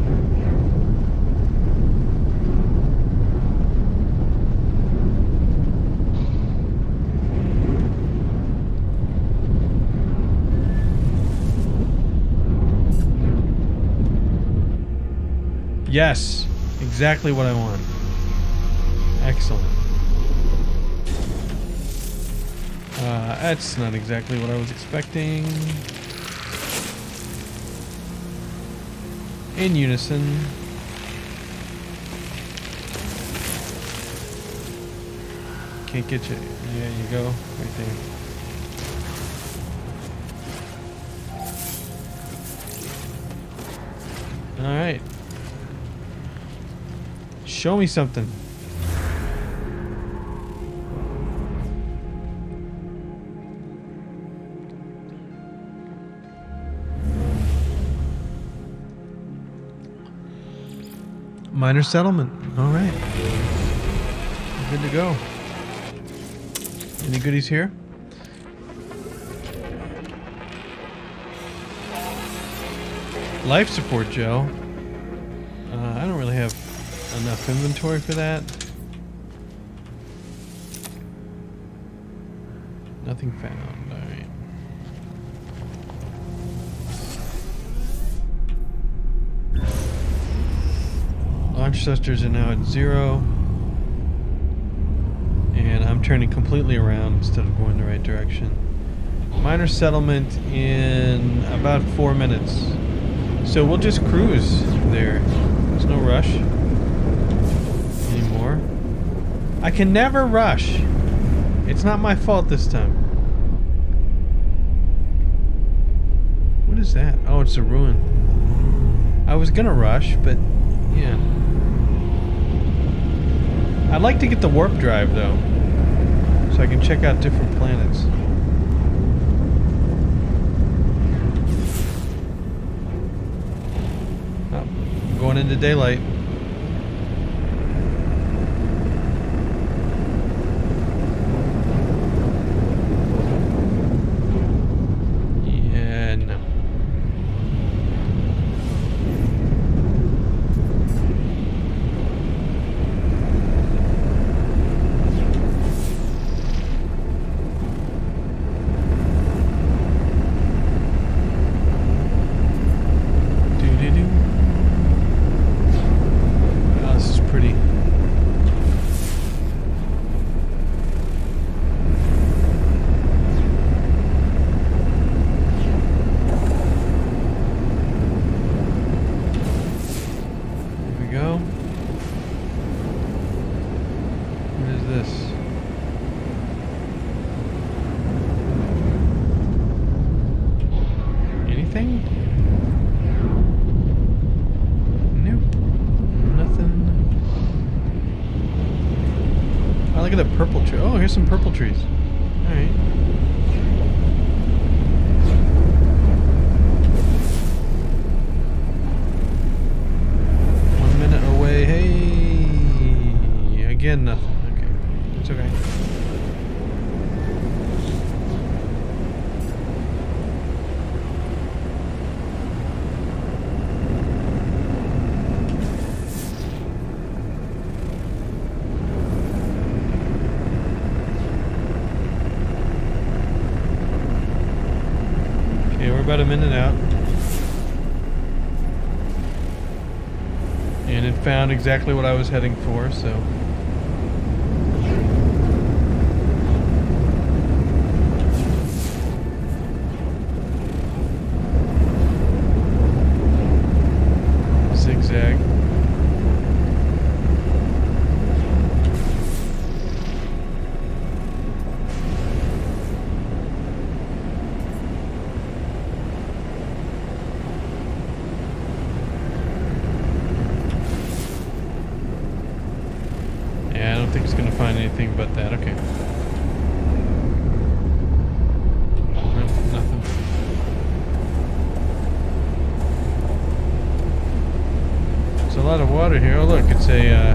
Yes, exactly what I want. Excellent. That's not exactly what I was expecting. In unison. Can't get you. Yeah, you go. Right there. Alright. Show me something. Minor settlement. Alright. Good to go. Any goodies here? Life support gel. I don't really have enough inventory for that. Nothing found. Alright. Launch thrusters are now at 0. And I'm turning completely around instead of going the right direction. Minor settlement in about 4 minutes. So we'll just cruise there. There's no rush anymore. I can never rush. It's not my fault this time. What is that? Oh, it's a ruin. I was gonna rush, but yeah. I'd like to get the warp drive though, so I can check out different planets. Oh, going into daylight. Yeah, no. Look at the purple tree. Oh, here's some purple trees. Alright. One minute away. Hey! Again, nothing. Okay. It's okay. about a minute out. And it found exactly what I was heading for, so. Zigzag. Yeah, I don't think it's gonna find anything but that. Okay. Nope, nothing. There's a lot of water here. Oh look, it's a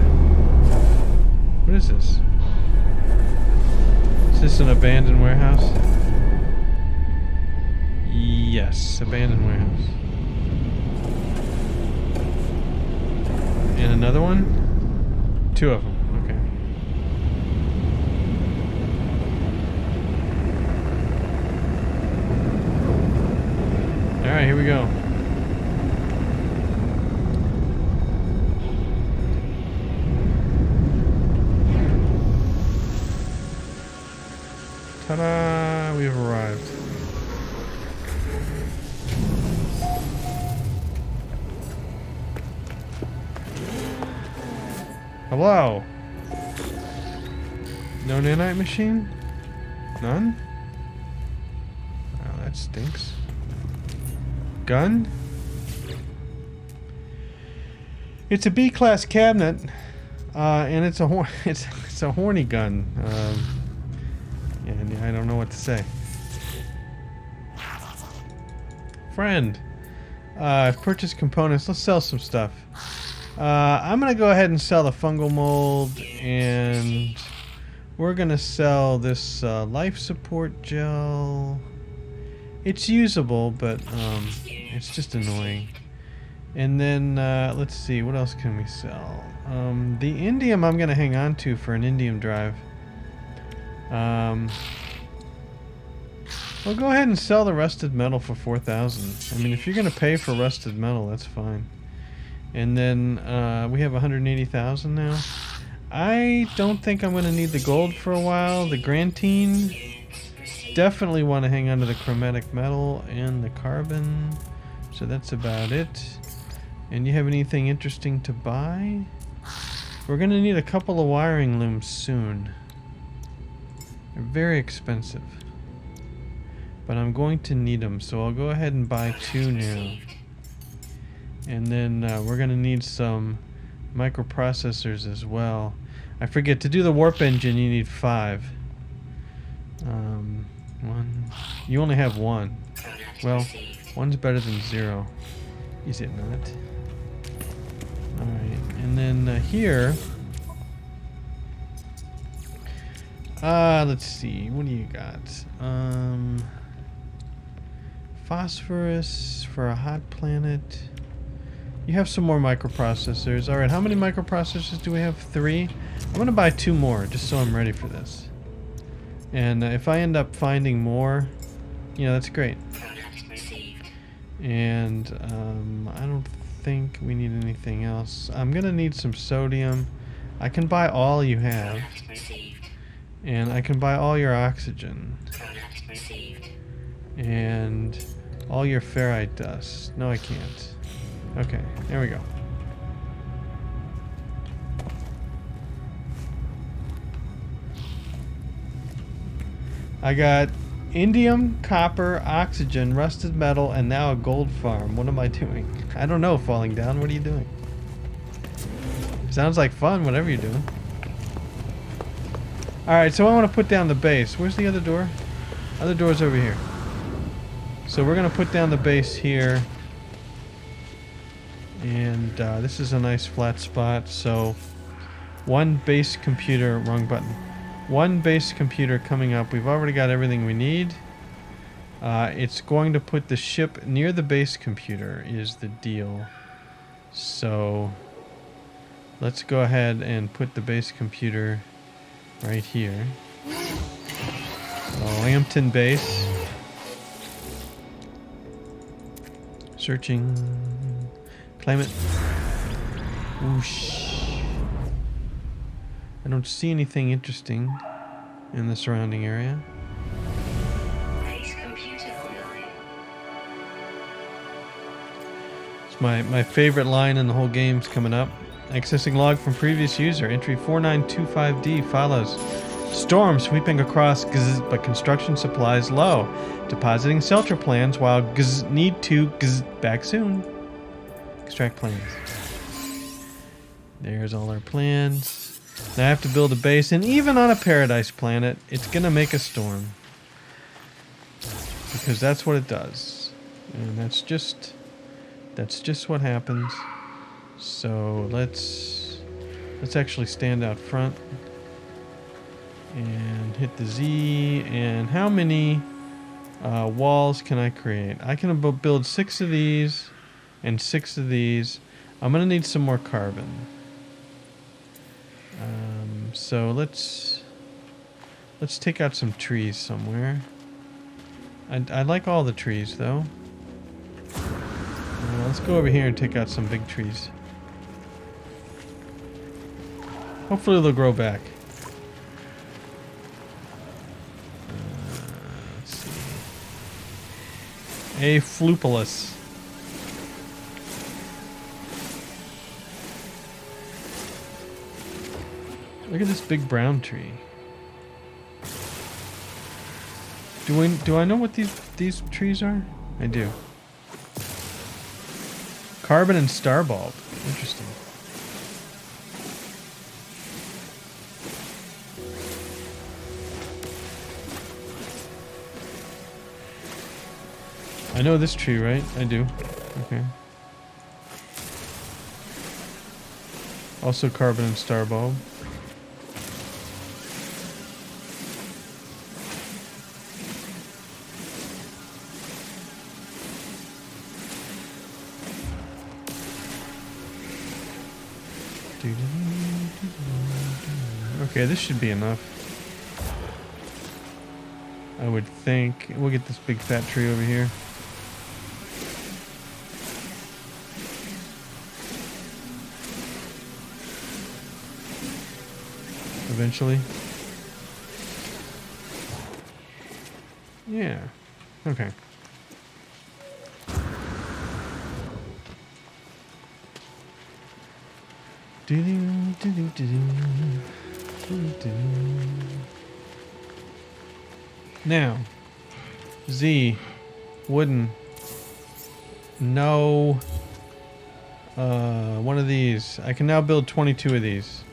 what is this? Is this an abandoned warehouse? Yes, abandoned warehouse. And another one? Two of them. Okay. All right, here we go. Ta-da! We've arrived. Hello. No nanite machine? None? Oh, that stinks. Gun? It's a B-class cabinet, and it's a it's a horny gun. And I don't know what to say. Friend, I've purchased components. Let's sell some stuff. I'm gonna go ahead and sell the fungal mold, and we're gonna sell this life support gel. It's usable, but it's just annoying. And then let's see, what else can we sell? The indium I'm gonna hang on to for an indium drive. Well, go ahead and sell the rusted metal for 4,000. I mean, if you're gonna pay for rusted metal, that's fine. And then we have 180,000 now. I don't think I'm gonna need the gold for a while. The grantine, definitely want to hang on to the chromatic metal and the carbon. So that's about it. And you have anything interesting to buy? We're gonna need a couple of wiring looms soon. They're very expensive, but I'm going to need them, so I'll go ahead and buy 2 now. And then we're going to need some microprocessors as well. I forget, to do the warp engine you need 5. 1. You only have 1. Well, 1's better than 0. Is it not? Alright, and then here... let's see, what do you got? Phosphorus for a hot planet. You have some more microprocessors. Alright, how many microprocessors do we have? 3? I'm gonna buy 2 more, just so I'm ready for this. And if I end up finding more, you know, that's great. And I don't think we need anything else. I'm gonna need some sodium. I can buy all you have. And I can buy all your oxygen. And all your ferrite dust. No, I can't. Okay, there we go. I got indium, copper, oxygen, rusted metal, and now a gold farm. What am I doing? I don't know, falling down. What are you doing? Sounds like fun, whatever you're doing. Alright, so I want to put down the base. Where's the other door? Other door's over here. So we're going to put down the base here. And this is a nice flat spot. So 1 base computer, wrong button. 1 base computer coming up. We've already got everything we need. It's going to put the ship near the base computer is the deal. So let's go ahead and put the base computer right here. Lambton base. Searching. Claim it. Whoosh. I don't see anything interesting in the surrounding area. Base computer online. It's my favorite line in the whole game's coming up. Accessing log from previous user. Entry 4925D follows. Storm sweeping across GZ, but construction supplies low. Depositing shelter plans while GZ need to GZ back soon. Extract plans. There's all our plans. Now I have to build a base, and even on a paradise planet, it's gonna make a storm. Because that's what it does. And that's just what happens. So let's actually stand out front and hit the Z. And how many walls can I create? I can build 6 of these and 6 of these. I'm gonna need some more carbon. So let's take out some trees somewhere. I like all the trees though. Let's go over here and take out some big trees. Hopefully they'll grow back. Let's see. Aflupulus. Look at this big brown tree. Do I know what these trees are? I do. Carbon and starbulb. Interesting. I know this tree, right? I do. Okay. Also carbon and starbulb. Okay, this should be enough. I would think. We'll get this big fat tree over here. Eventually. Yeah. Okay. Now, Z, wooden, no, one of these. I can now build 22 of these.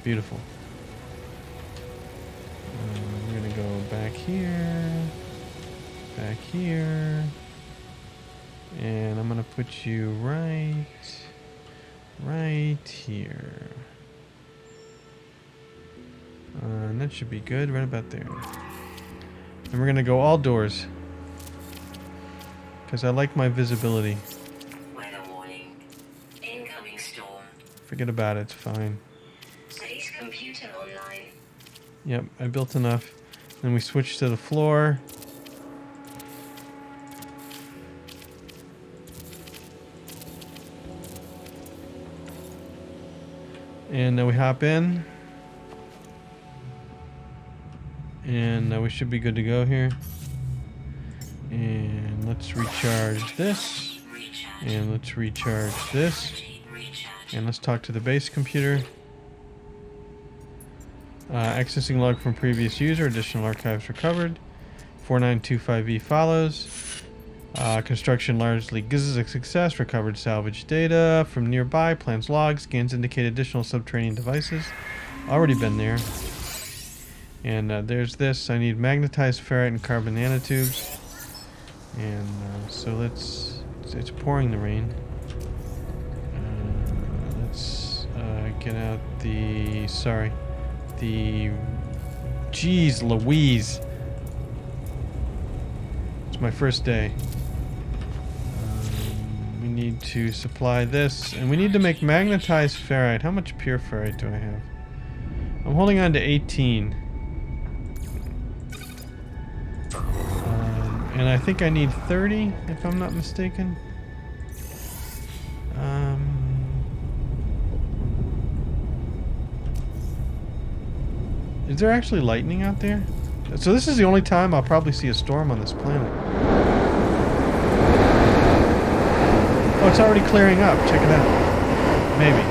Beautiful. We're gonna go back here, and I'm gonna put you right here. And that should be good, right about there. And we're gonna go all doors, because I like my visibility. Weather warning. Incoming storm. Forget about it, it's fine. Base computer online. Yep, I built enough. Then we switch to the floor. And then we hop in. And we should be good to go here. And let's recharge this. And let's recharge this. And let's talk to the base computer. Accessing log from previous user. Additional archives recovered. 4925E follows. Construction largely gives a success. Recovered salvage data from nearby. Plans logs. Scans indicate additional subterranean devices. Already been there. And there's this. I need magnetized ferrite and carbon nanotubes. And so it's pouring the rain. Let's get out the, geez Louise. It's my first day. We need to supply this, and we need to make magnetized ferrite. How much pure ferrite do I have? I'm holding on to 18. And I think I need 30, if I'm not mistaken. Is there actually lightning out there? So this is the only time I'll probably see a storm on this planet. Oh, it's already clearing up. Check it out. Maybe.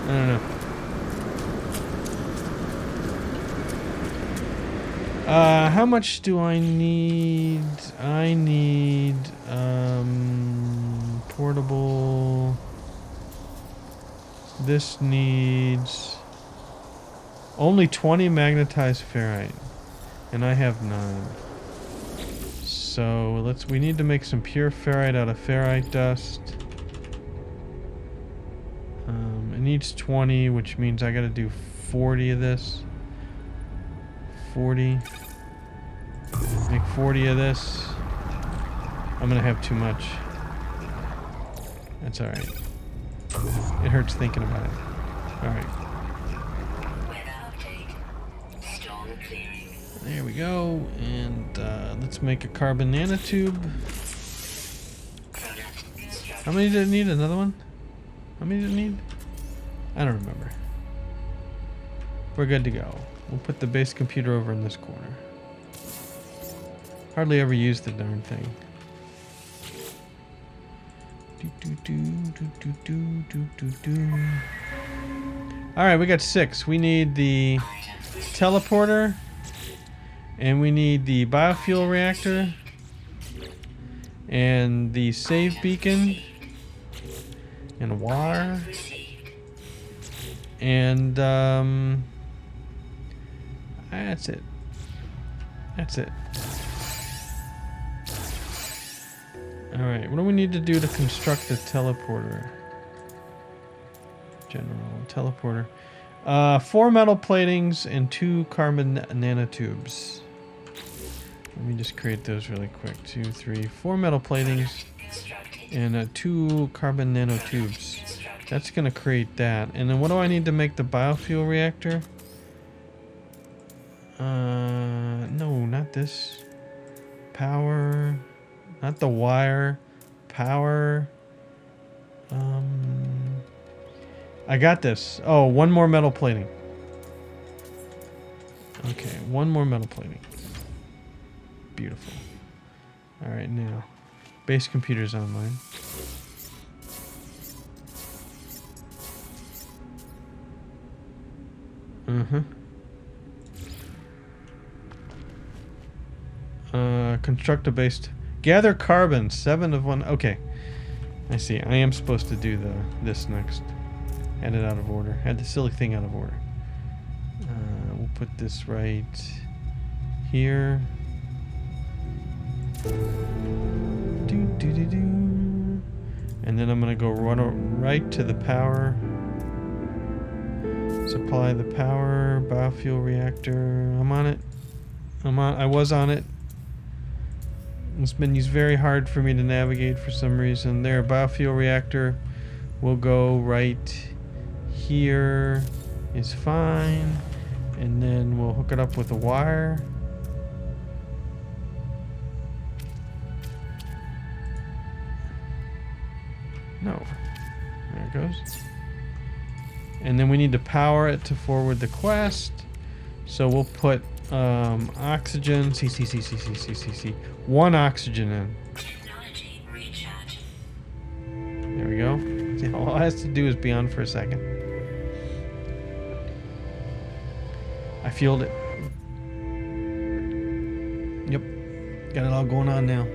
I don't know. How much do I need? I need, portable. This needs only 20 magnetized ferrite, and I have 9. So we need to make some pure ferrite out of ferrite dust. It needs 20, which means I gotta do 40 of this. 40. Make 40 of this. I'm gonna have too much. That's alright. It hurts thinking about it. Alright. There we go. And let's make a carbon nanotube. How many did it need? Another one? How many did it need? I don't remember. We're good to go. We'll put the base computer over in this corner. Hardly ever use the darn thing. Alright, we got 6. We need the teleporter. And we need the biofuel reactor. And the save beacon. And water. And that's it. That's it. Alright, what do we need to do to construct the teleporter? General teleporter. 4 metal platings and 2 carbon nanotubes. Let me just create those really quick. 2, 3, 4 metal platings and 2 carbon nanotubes. That's gonna create that. And then what do I need to make the biofuel reactor? No, not this. Power. Not the wire. Power. I got this. Oh, 1 more metal plating. Okay, 1 more metal plating. Beautiful. Alright, now. Base computer's online. Construct a base. Gather carbon. 7 of 1. Okay. I see. I am supposed to do this next. Had it out of order. Had the silly thing out of order. We'll put this right here. And then I'm going to go right to the power. Supply the power. Biofuel reactor. I'm on it. I was on it. This menu's very hard for me to navigate for some reason. There, biofuel reactor will go right here. Is fine. And then we'll hook it up with a wire. No. There it goes. And then we need to power it to forward the quest. So we'll put oxygen. C. 1 oxygen in. There we go. See, all it has to do is be on for a second. I fueled it. Yep. Got it all going on now.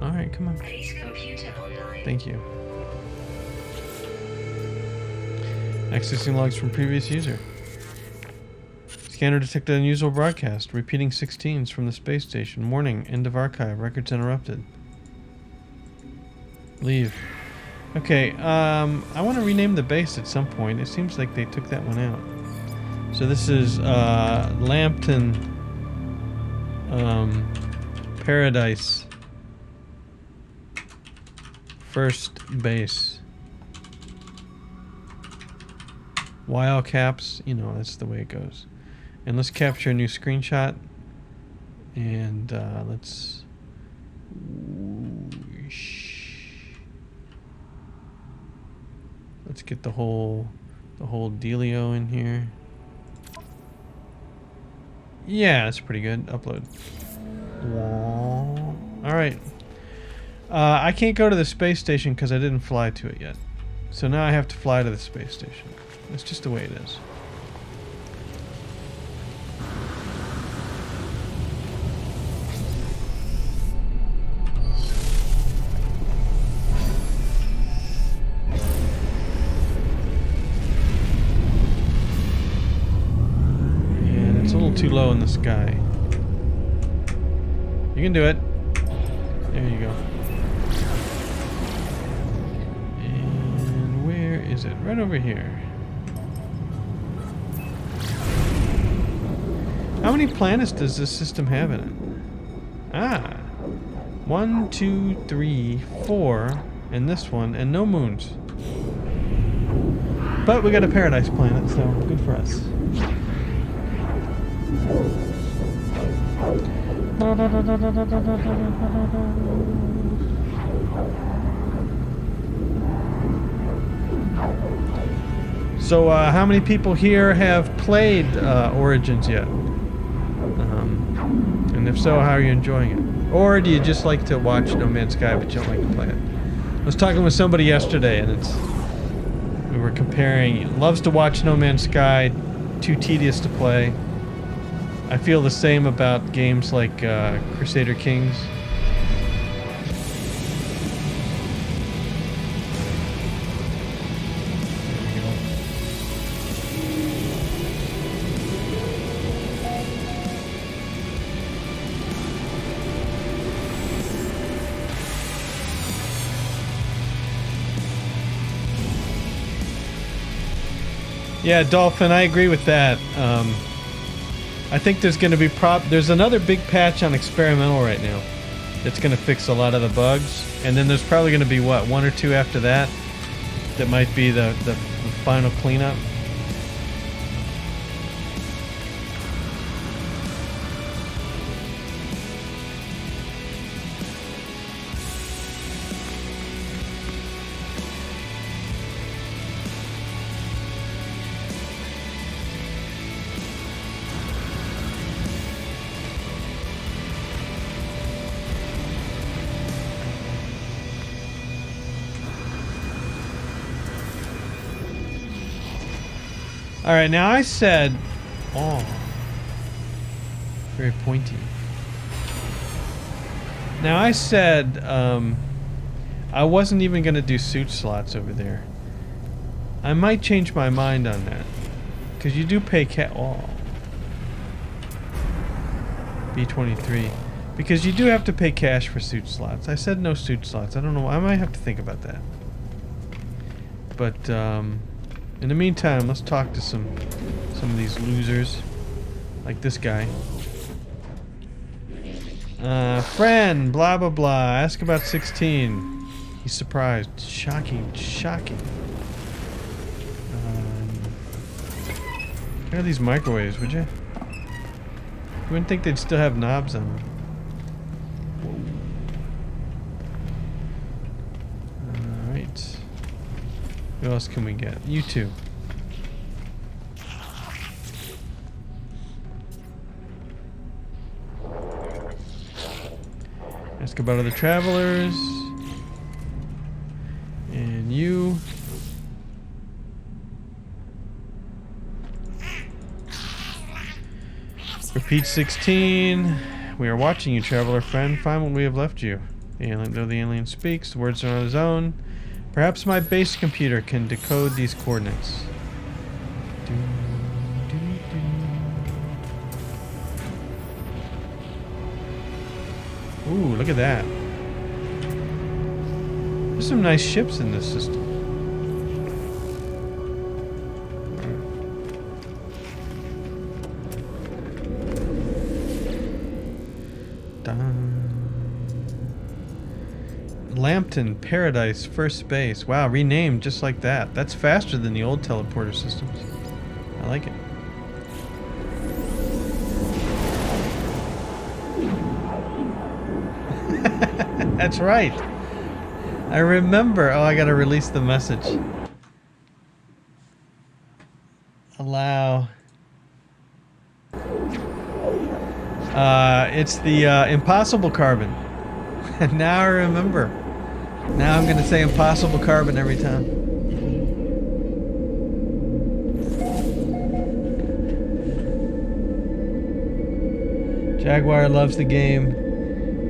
Alright, come on. Thank you. Accessing logs from previous user. Scanner detected unusual broadcast. Repeating 16s from the space station. Warning. End of archive. Records interrupted. Leave. Okay, I want to rename the base at some point. It seems like they took that one out. So this is Lambton Paradise First Base. Y all caps, you know, that's the way it goes. And let's capture a new screenshot. And let's... Let's get the whole dealio in here. Yeah, that's pretty good. Upload. Alright. I can't go to the space station because I didn't fly to it yet. So now I have to fly to the space station. That's just the way it is. And it's a little too low in the sky. You can do it. There you go. And where is it? Right over here. How many planets does this system have in it? Ah. 1, 2, 3, 4, and this one, and no moons. But we got a paradise planet, so good for us. So, how many people here have played Origins yet? And if so, how are you enjoying it? Or do you just like to watch No Man's Sky but you don't like to play it? I was talking with somebody yesterday, and we were comparing. Loves to watch No Man's Sky, too tedious to play. I feel the same about games like Crusader Kings. Yeah, Dolphin, I agree with that. I think there's going to be there's another big patch on experimental right now that's going to fix a lot of the bugs, and then there's probably going to be what, 1 or 2 after that that might be the final cleanup. All right, now I said, oh, very pointy. Now I said I wasn't even going to do suit slots over there. I might change my mind on that, because you do pay B23, because you do have to pay cash for suit slots. I said no suit slots. I don't know. I might have to think about that. But in the meantime, let's talk to some of these losers, like this guy. Friend, blah blah blah. Ask about 16. He's surprised. Shocking, shocking. Look at these microwaves, would you? You wouldn't think they'd still have knobs on them. Alright. What else can we get? You two. Ask about other travelers. And you. Repeat 16. We are watching you, traveler friend. Find what we have left you. Though the alien speaks, the words are on his own. Perhaps my base computer can decode these coordinates. Ooh, look at that. There's some nice ships in this system. Lambton Paradise First Base. Wow, renamed just like that. That's faster than the old teleporter systems. I like it. That's right. I remember. Oh, I gotta release the message. Allow. It's the impossible carbon. Now I remember. Now I'm gonna say impossible carbon every time. Jaguar loves the game.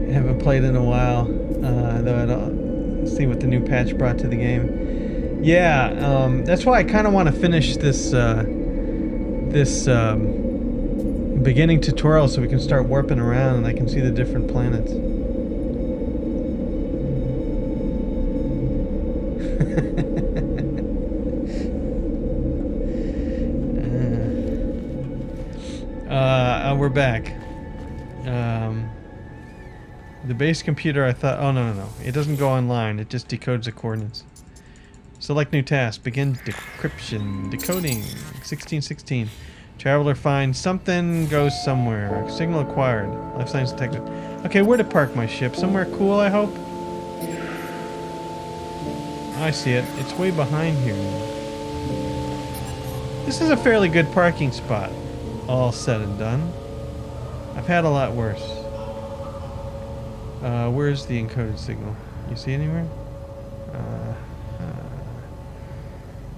I haven't played in a while, though I don't see what the new patch brought to the game. Yeah, that's why I kind of want to finish this beginning tutorial so we can start warping around and I can see the different planets. We're back. The base computer, I thought... Oh, no. It doesn't go online. It just decodes the coordinates. Select new task. Begin decryption. Decoding. 1616. Traveler finds something, goes somewhere. Signal acquired. Life science detected. Okay, where to park my ship? Somewhere cool, I hope? I see it. It's way behind here. This is a fairly good parking spot. All said and done. I've had a lot worse. Where's the encoded signal? You see anywhere?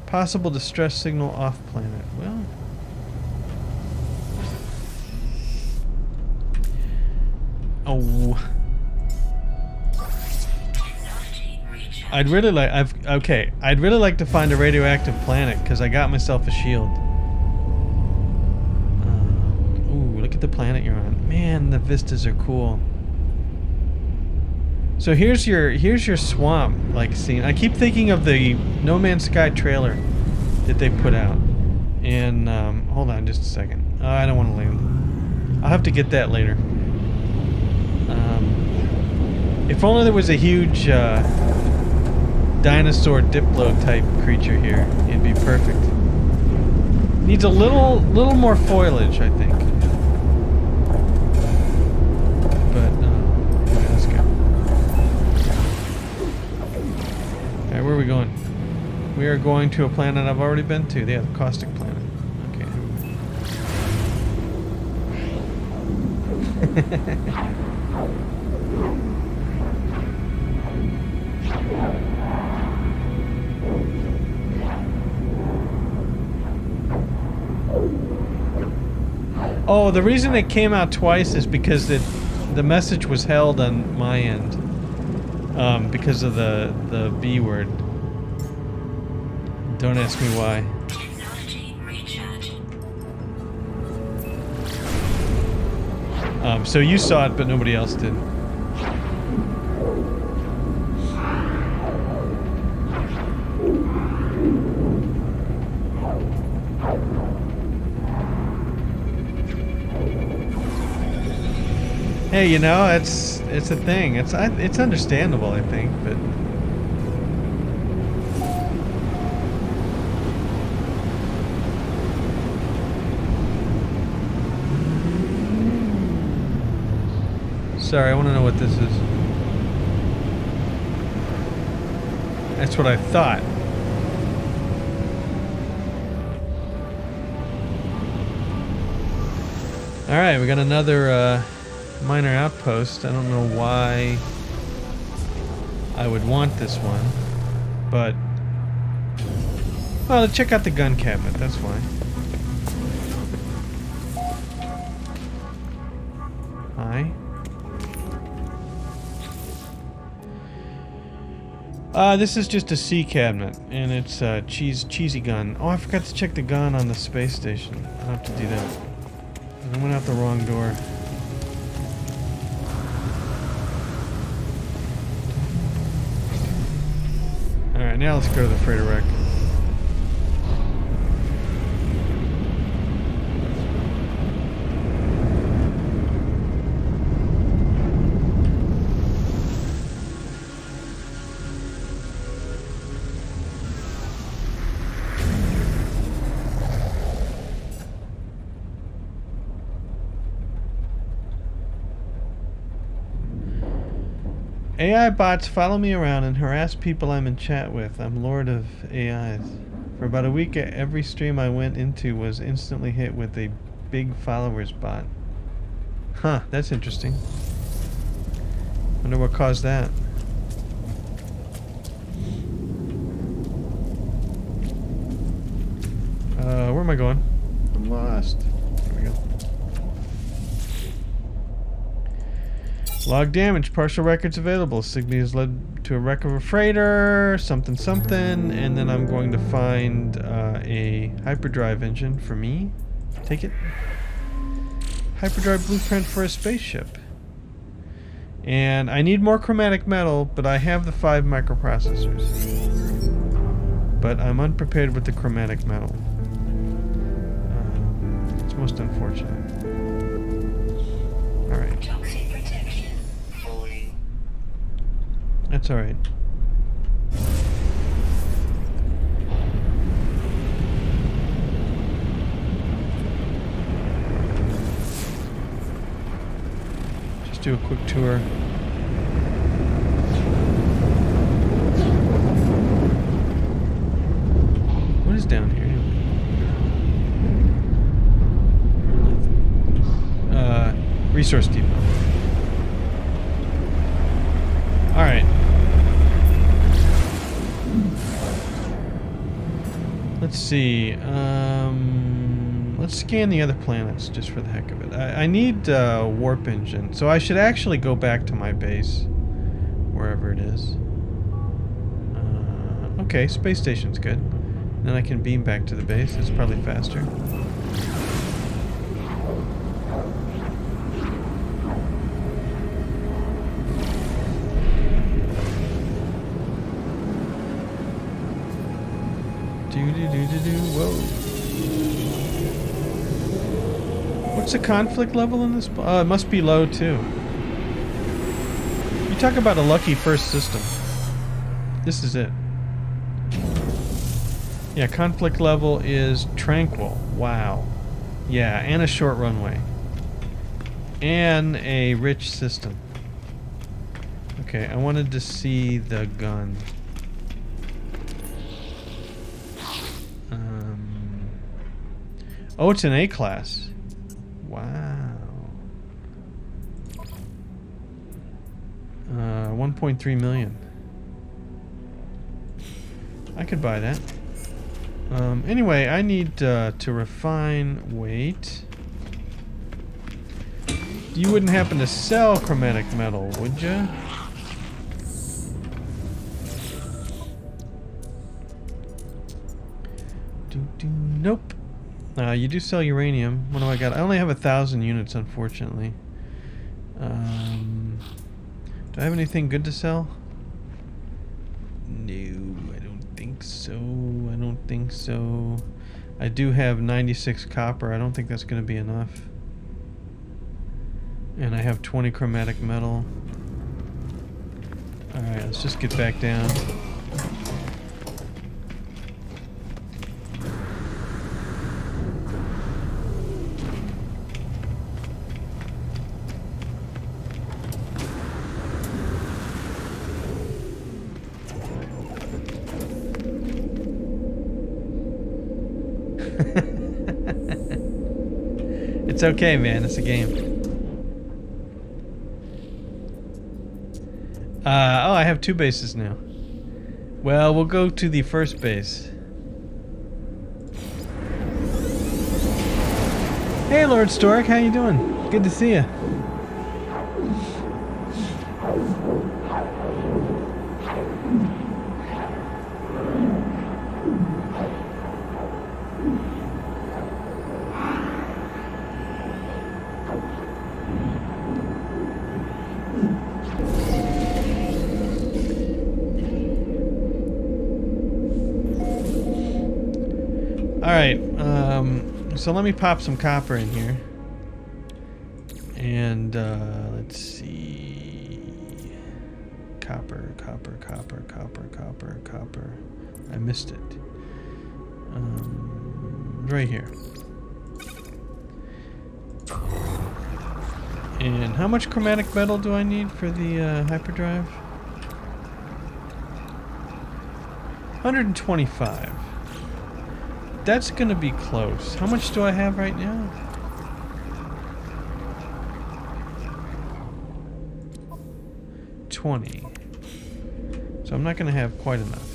Possible distress signal off planet. Well... Oh... I'd really like... I'd really like to find a radioactive planet, because I got myself a shield. Ooh, look at the planet you're on. Man, the vistas are cool. So here's your swamp like scene. I keep thinking of the No Man's Sky trailer that they put out. And hold on just a second. I don't want to land. I'll have to get that later. If only there was a huge dinosaur Diplo type creature here, it'd be perfect. Needs a little more foliage, I think. Where are we going? We are going to a planet I've already been to. Yeah, the caustic planet. Okay. Oh, the reason it came out twice is because the message was held on my end. Because of the B word. Don't ask me why. So you saw it, but nobody else did. Hey, you know, it's a thing. It's understandable, I think, but sorry, I want to know what this is. That's what I thought. All right, we got another minor outpost. I don't know why I would want this one, but well, check out the gun cabinet. That's why. Hi. This is just a C cabinet, and it's a cheesy gun. Oh, I forgot to check the gun on the space station. I'll have to do that. I went out the wrong door. Alright, now let's go to the freighter wreck. AI bots follow me around and harass people I'm in chat with. I'm lord of AIs. For about a week, every stream I went into was instantly hit with a big followers bot. Huh, that's interesting. Wonder what caused that. Where am I going? I'm lost. There we go. Log damage, partial records available. Signy has led to a wreck of a freighter, something something, and then I'm going to find a hyperdrive engine for me. Take it. Hyperdrive blueprint for a spaceship. And I need more chromatic metal, but I have the 5 microprocessors. But I'm unprepared with the chromatic metal. It's most unfortunate. Alright. Toxic protection falling. That's alright. Just do a quick tour. What is down here? Resource depot. Alright. Let's see. Let's scan the other planets just for the heck of it. I need a warp engine, so I should actually go back to my base, wherever it is. Okay, space station's good. Then I can beam back to the base. It's probably faster. Whoa. What's the conflict level in this? It must be low too. You talk about a lucky first system. This is it. Yeah, conflict level is tranquil. Wow. Yeah, and a short runway. And a rich system. Okay, I wanted to see the gun. Oh, it's an A class. Wow. 1.3 million. I could buy that. Anyway, I need to refine weight. You wouldn't happen to sell chromatic metal, would you? Nope. You do sell uranium. What do I got? I only have 1,000 units, unfortunately. Do I have anything good to sell? No, I don't think so. I don't think so. I do have 96 copper. I don't think that's going to be enough. And I have 20 chromatic metal. Alright, let's just get back down. It's okay, man. It's a game. Oh, I have 2 bases now. Well, we'll go to the first base. Hey, Lord Stork. How you doing? Good to see you. Alright, so let me pop some copper in here. And, let's see. Copper. I missed it. Right here. And how much chromatic metal do I need for the hyperdrive? 125. That's gonna be close. How much do I have right now? $20. So I'm not gonna have quite enough.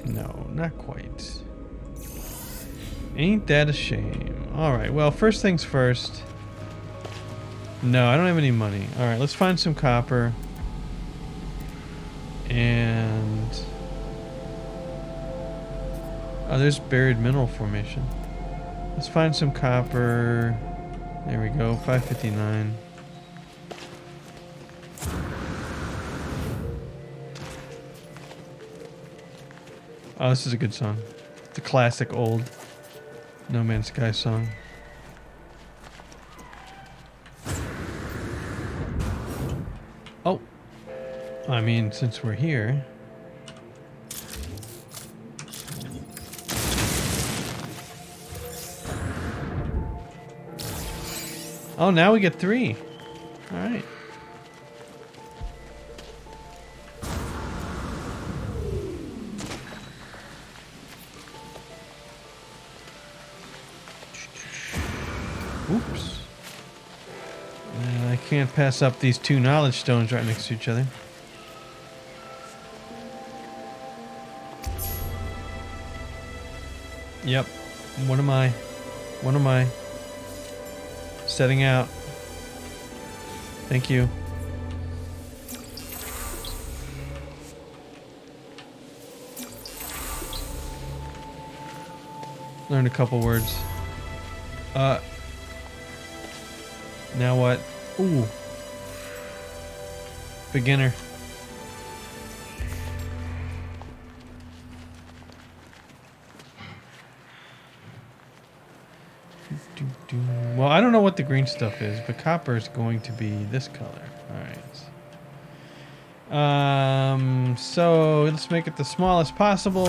No, not quite. Ain't that a shame? Alright, well, first things first. No, I don't have any money. Alright, let's find some copper. And... oh, there's buried mineral formation. Let's find some copper. There we go, 559. Oh, this is a good song. It's a classic old No Man's Sky song. Oh. I mean, since we're here. Oh, now we get 3. Alright. Oops. I can't pass up these 2 knowledge stones right next to each other. Yep. What am I? What am I? Setting out. Thank you. Learned a couple words. Now what? Ooh. Beginner. Well, I don't know what the green stuff is, but copper is going to be this color. Alright. So let's make it the smallest possible.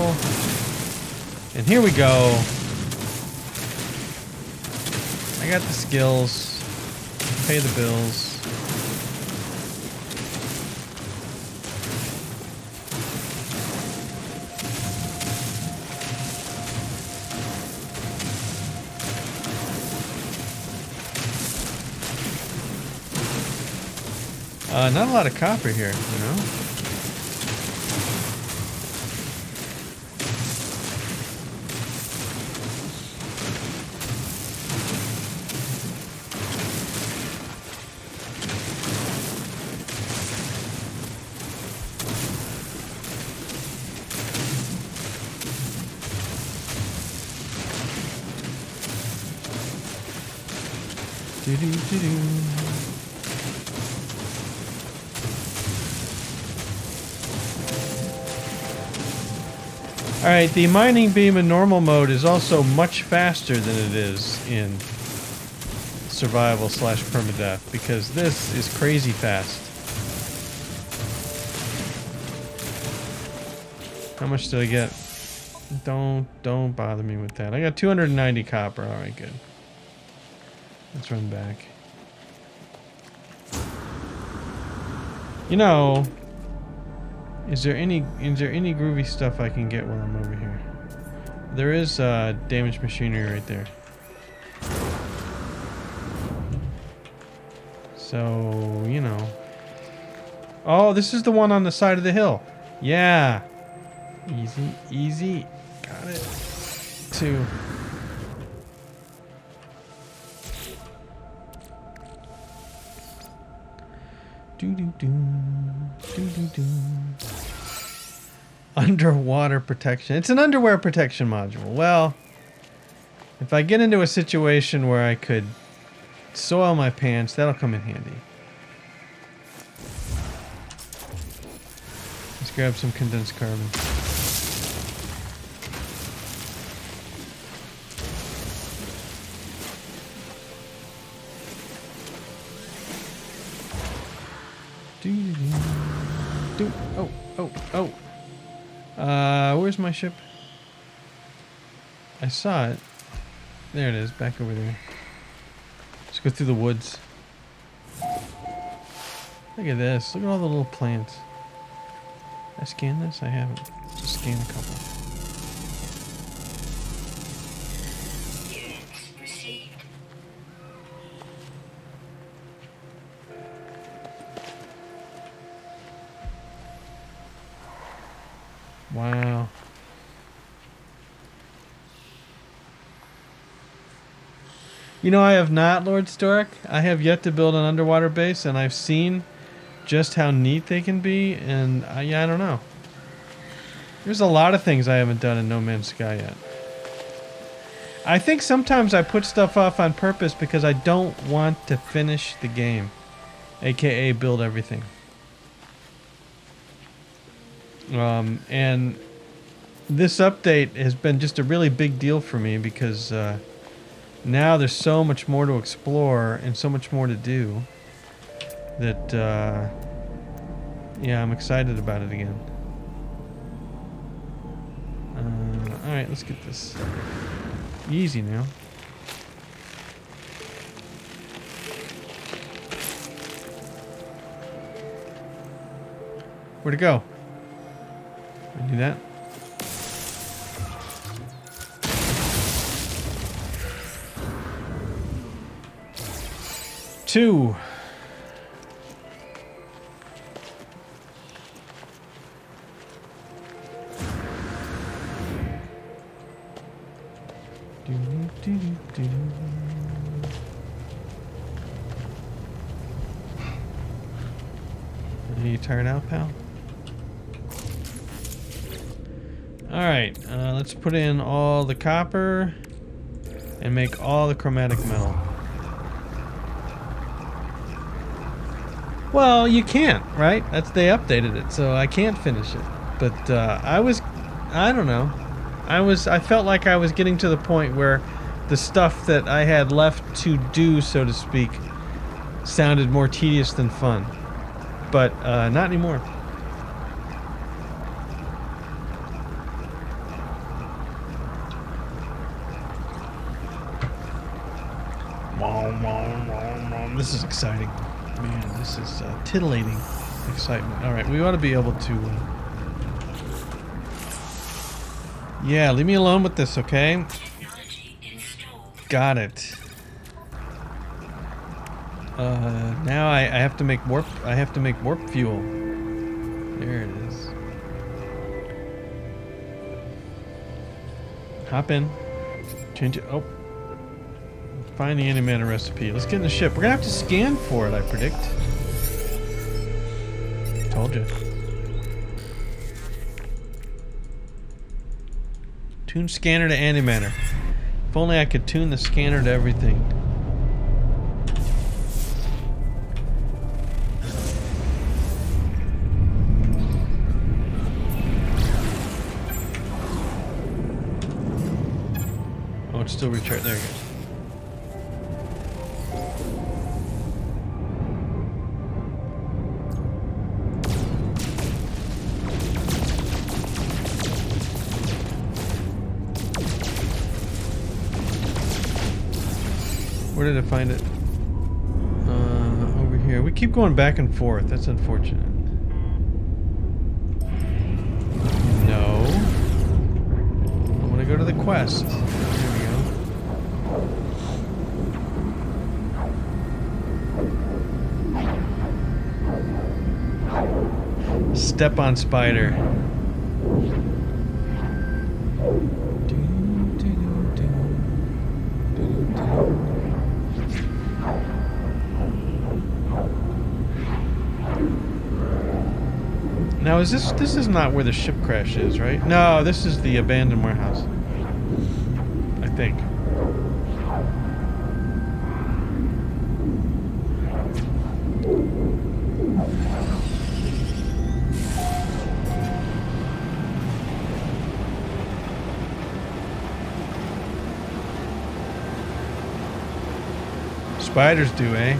And here we go. I got the skills. Pay the bills. Not a lot of copper here, you know? Alright, the mining beam in normal mode is also much faster than it is in survival / permadeath, because this is crazy fast. How much did I get? Don't bother me with that. I got 290 copper. Alright, good. Let's run back. You know, is there any groovy stuff I can get while I'm over here? There is damaged machinery right there. So, you know. Oh, this is the one on the side of the hill. Yeah. Easy, easy. Got it. 2. Underwater protection. It's an underwear protection module. Well, if I get into a situation where I could soil my pants, that'll come in handy. Let's grab some condensed carbon. Where's my ship? I saw it. There it is, back over there. Let's go through the woods. Look at this. Look at all the little plants. I scan this? I haven't. Just scan a couple. Units received. Wow. You know, I have not, Lord Stork. I have yet to build an underwater base, and I've seen just how neat they can be, and yeah, I don't know. There's a lot of things I haven't done in No Man's Sky yet. I think sometimes I put stuff off on purpose because I don't want to finish the game, aka build everything. And this update has been just a really big deal for me because now there's so much more to explore and so much more to do that, yeah, I'm excited about it again. Alright, let's get this easy now. Where'd it go? I do that. Two. Are you tired out, pal? Alright, let's put in all the copper and make all the chromatic metal. Well, you can't, right? They updated it, so I can't finish it. But I don't know. I felt like I was getting to the point where the stuff that I had left to do, so to speak, sounded more tedious than fun. But not anymore. This is exciting. Man, this is titillating excitement. Alright, we ought to be able to... yeah, leave me alone with this, okay? Technology installed. Got it. Now I have to make warp. I have to make warp fuel. There it is. Hop in. Change it. Oh. Find the antimatter recipe. Let's get in the ship. We're gonna have to scan for it, I predict. Told you. Tune scanner to antimatter. If only I could tune the scanner to everything. Oh, it's still recharged. There you go. Where did I find it? Over here. We keep going back and forth. That's unfortunate. No. I want to go to the quest. There we go. Step on spider. Now is this is not where the ship crash is, right? No, this is the abandoned warehouse. I think. Spiders do, eh?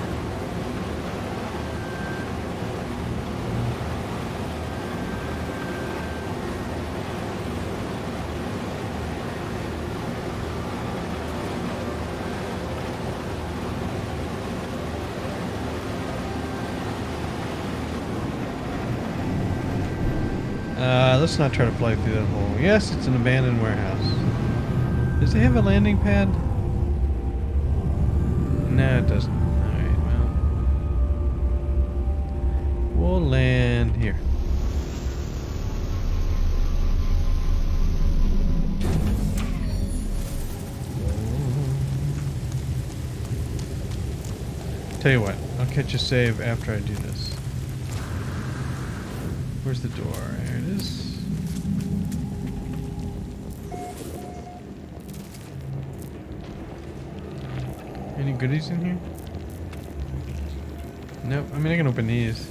Let's not try to fly through that hole. Yes, it's an abandoned warehouse. Does it have a landing pad? No, it doesn't. Alright, well. We'll land here. Tell you what, I'll catch a save after I do this. Where's the door? There it is. Any goodies in here? Nope. I mean, I can open these.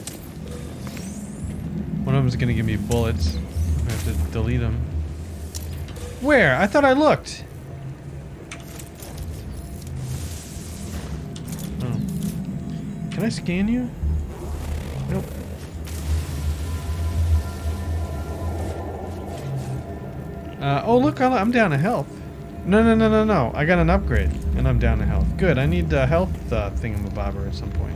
One of them's gonna give me bullets. I have to delete them. Where? I thought I looked. Oh. Can I scan you? Nope. Oh, look, I'm down to health. No. I got an upgrade, and I'm down to health. Good, I need a health thingamabobber at some point.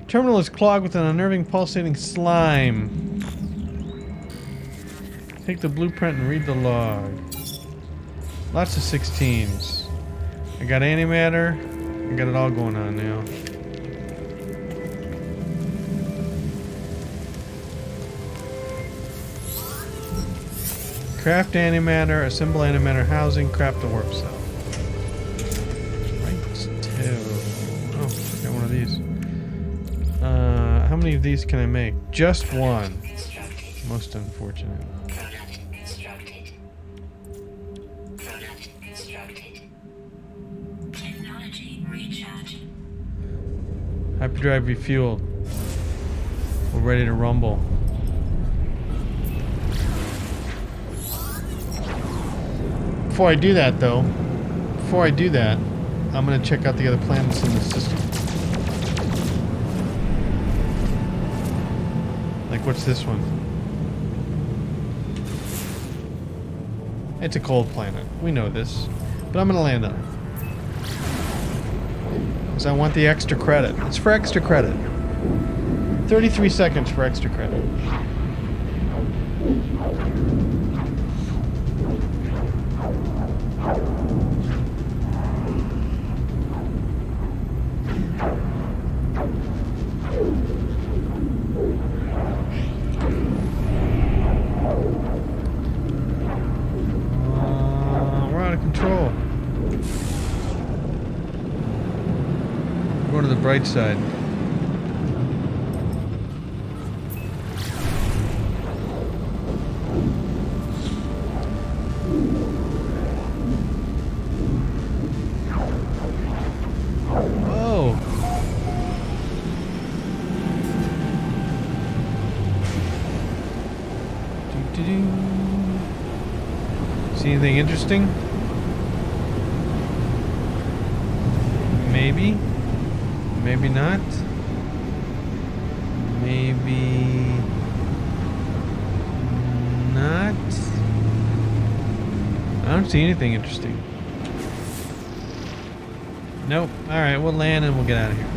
Terminal is clogged with an unnerving pulsating slime. Take the blueprint and read the log. Lots of 16s. I got antimatter. I got it all going on now. Craft antimatter, assemble antimatter housing, craft a warp cell. Right to... Oh, I got one of these. How many of these can I make? Just one. Most unfortunate. Product constructed. Product constructed. Technology recharge. Hyperdrive refueled. We're ready to rumble. Before I do that, I'm gonna check out the other planets in the system. Like, what's this one? It's a cold planet. We know this. But I'm gonna land on it. Because I want the extra credit. It's for extra credit. 33 seconds for extra credit. We're out of control. Go to the bright side. Whoa. Doo-doo-doo. See anything interesting? Maybe. Maybe not. Maybe not. I don't see anything interesting. Nope. Alright, we'll land and we'll get out of here.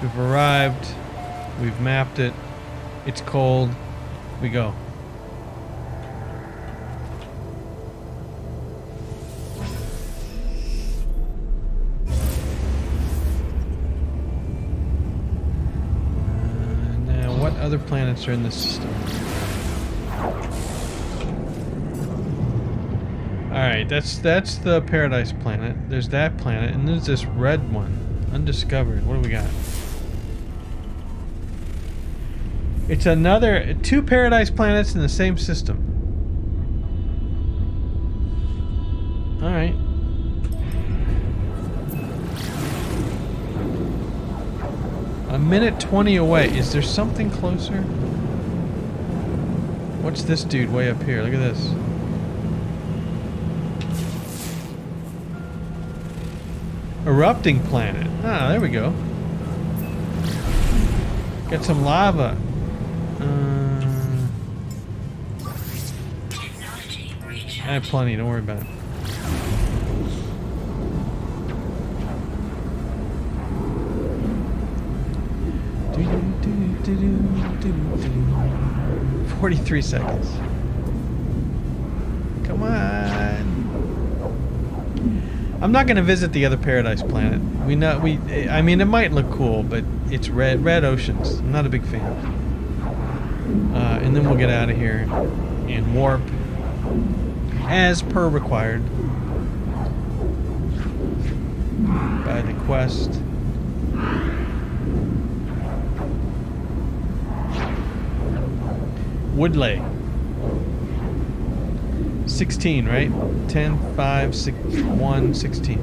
We've arrived. We've mapped it. It's cold. We go. Now, what other planets are in this system? Alright, that's the Paradise planet. There's that planet, and there's this red one. Undiscovered. What do we got? It's another... two Paradise planets in the same system. Alright. A minute 20 away. Is there something closer? What's this dude way up here? Look at this. Erupting planet. Ah, there we go. Got some lava. Technology recharge. I have plenty, don't worry about it. Do-do-do-do-do-do-do. 43 seconds. Come on. I'm not gonna visit the other paradise planet. I mean, it might look cool, but it's red oceans. I'm not a big fan. And then we'll get out of here and warp as per required by the quest. Woodley. 16, right? 10, 5, 6, 1, 16.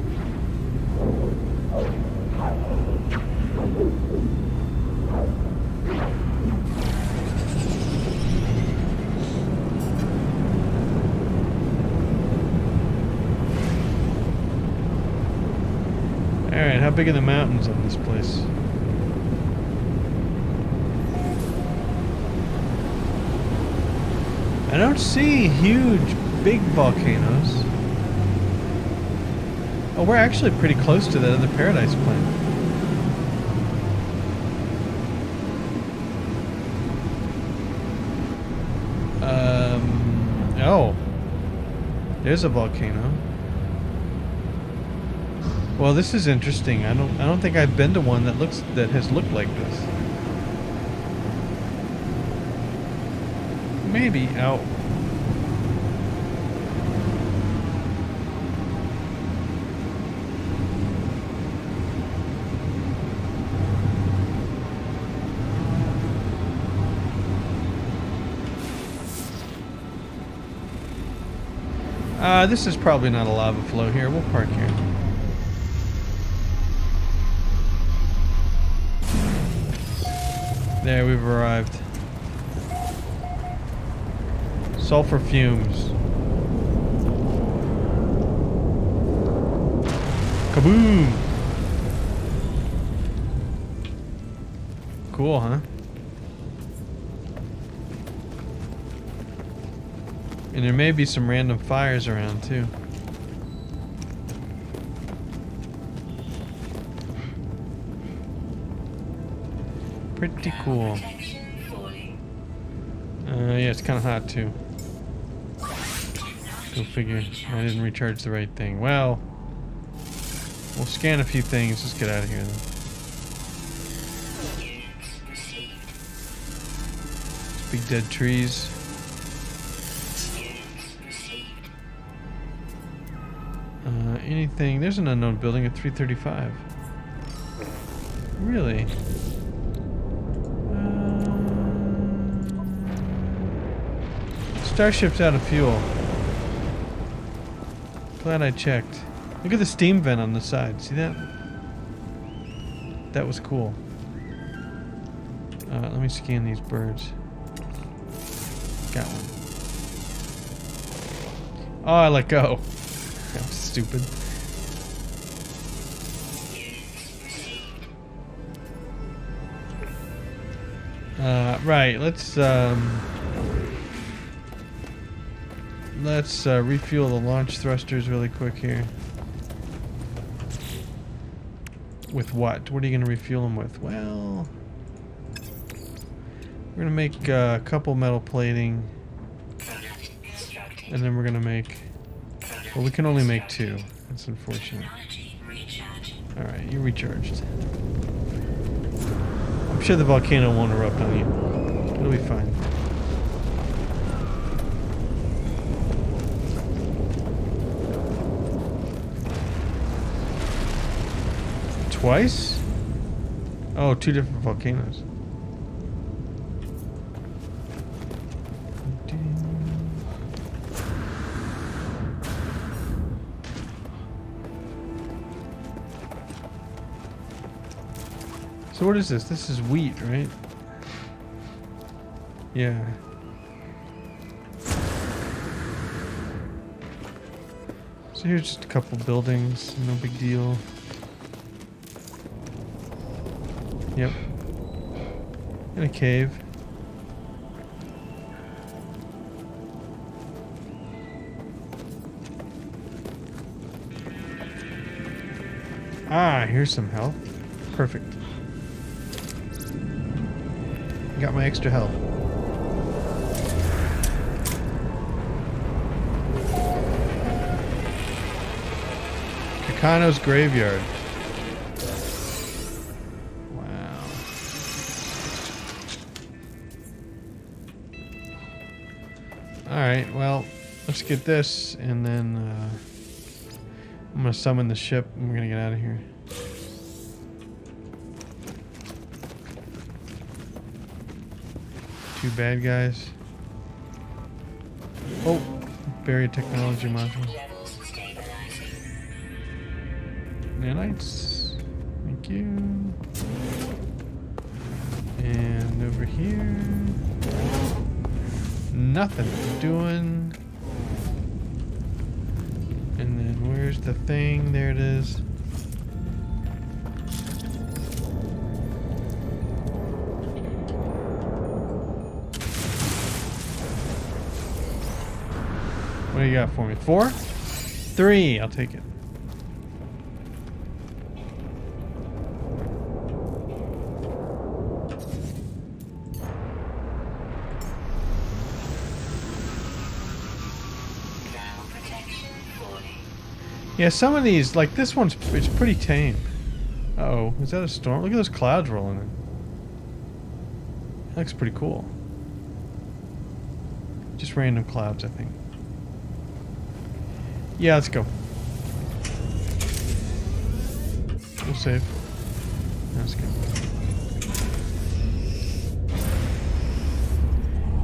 Alright, how big are the mountains on this place? I don't see huge, big volcanoes. Oh, we're actually pretty close to that other paradise planet. Oh. There's a volcano. Well, this is interesting. I don't think I've been to one that has looked like this. Maybe out. This is probably not a lava flow here. We'll park here. There, we've arrived. Sulfur fumes. Kaboom! Cool, huh? And there may be some random fires around too. Pretty cool. Protection falling. Yeah, it's kind of hot too. Go figure. I didn't recharge the right thing. Well, we'll scan a few things. Let's get out of here then. Units received. Big dead trees. Units received. Anything? There's an unknown building at 335. Really? Starship's out of fuel. Glad I checked. Look at the steam vent on the side. See that? That was cool. Let me scan these birds. Got one. Oh, I let go. That was stupid. Right. Let's refuel the launch thrusters really quick here. With what? What are you going to refuel them with? Well, we're going to make a couple metal plating. Product constructed. And then we're going to make... Well, we can only make 2. That's unfortunate. Technology recharge. Alright, you're recharged. I'm sure the volcano won't erupt on you. It'll be fine. Twice? Oh, 2 different volcanoes. So what is this? This is wheat, right? Yeah. So here's just a couple buildings, no big deal. Yep. In a cave. Ah, here's some health. Perfect. Got my extra health. Kakano's graveyard. Wow. Alright, well, let's get this and then I'm gonna summon the ship and we're gonna get out of here. Two bad guys. Oh, buried technology module. Levels stabilizing. Nanites. Thank you. And over here. Nothing doing. And then where's the thing? There it is. What do you got for me? 4? 3. I'll take it. Ground protection falling. Yeah, some of these, like this one's, it's pretty tame. Uh-oh, is that a storm? Look at those clouds rolling in. That looks pretty cool. Just random clouds, I think. Yeah, let's go. We'll save. That's good.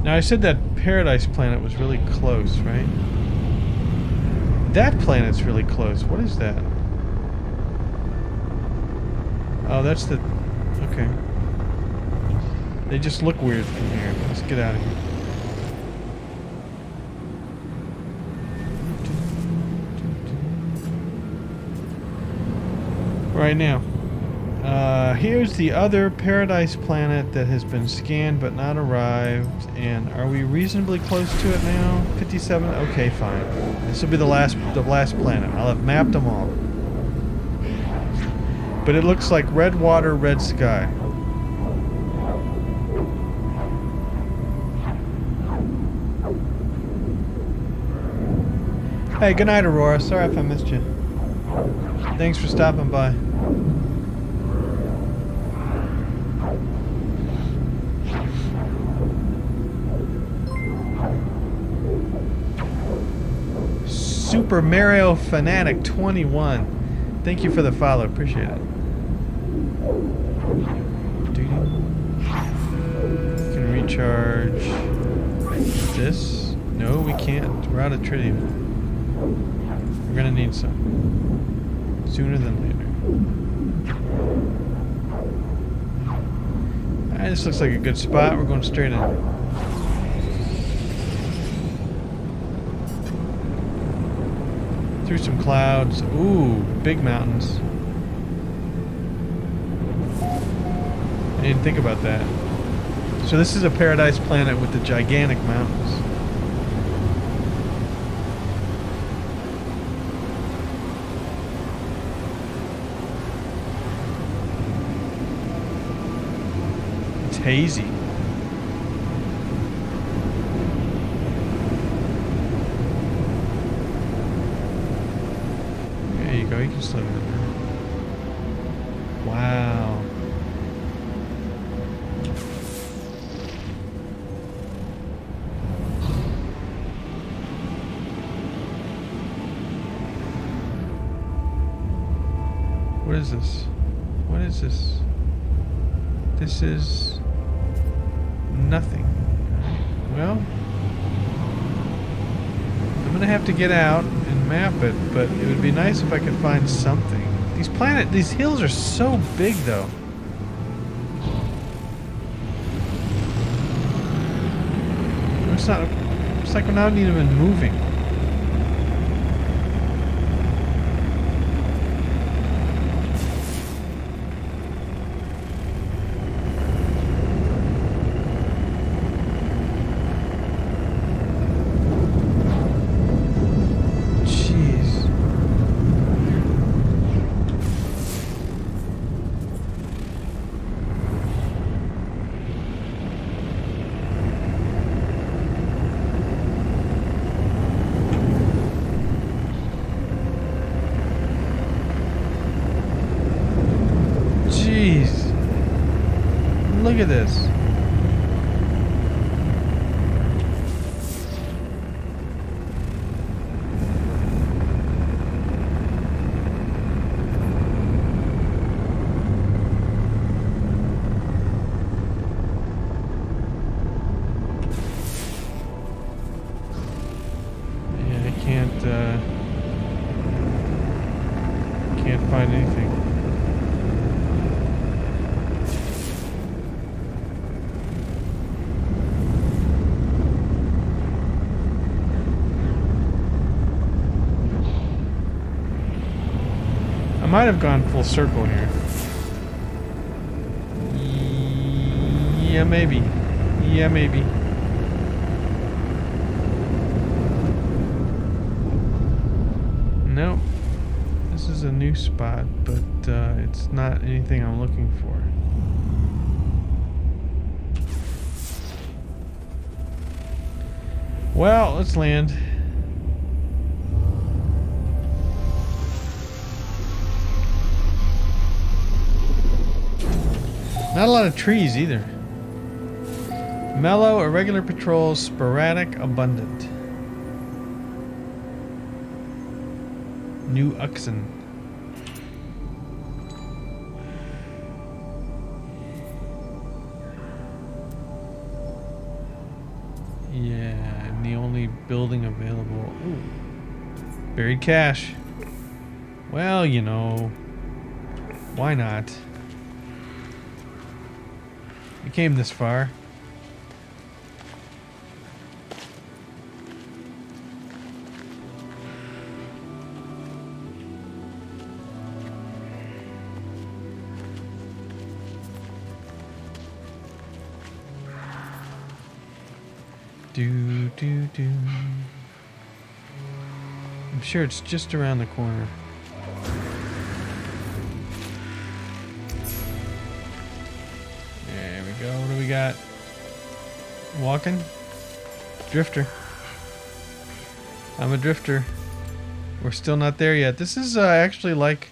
Now I said that Paradise planet was really close, right? That planet's really close. What is that? Oh, that's the... Okay. They just look weird from here. Let's get out of here. Right now. Here's the other Paradise planet that has been scanned but not arrived. And are we reasonably close to it now? 57? Okay, fine. This will be the last planet. I'll have mapped them all. But it looks like red water, red sky. Hey, good night, Aurora. Sorry if I missed you. Thanks for stopping by. Super Mario Fanatic 21. Thank you for the follow. Appreciate it. Can recharge this. No, we can't. We're out of tritium. We're gonna need some. Sooner than later. Alright, this looks like a good spot. We're going straight in. Through some clouds. Ooh, big mountains. I didn't think about that. So this is a Paradise planet with the gigantic mountains. It's hazy. There you go, you can slow down there. Wow. What is this? What is this? This is nothing. Well, I'm gonna have to get out and map it, but it would be nice if I could find something. These hills are so big, though. It's like we're not even moving. Look at this. Yeah, I can't find anything. I might have gone full circle here. Yeah, maybe. Yeah, maybe. Nope. This is a new spot, but it's not anything I'm looking for. Well, let's land. Not a lot of trees either. Mellow, irregular patrols, sporadic, abundant. New oxen. Yeah, and the only building available. Ooh. Buried cache. Well, you know, why not? We came this far. Do. I'm sure it's just around the corner. There we go. What do we got? Walking? Drifter. I'm a drifter. We're still not there yet. This is actually like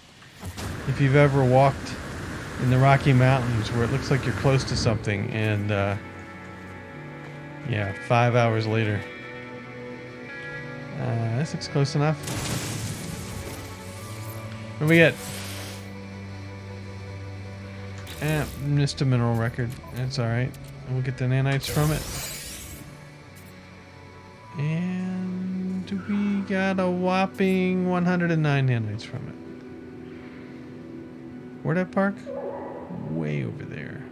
if you've ever walked in the Rocky Mountains where it looks like you're close to something and yeah, 5 hours later. This looks close enough. What do we get? Missed a mineral record. That's alright. We'll get the nanites from it. And we got a whopping 109 nanites from it. Where'd I park? Way over there.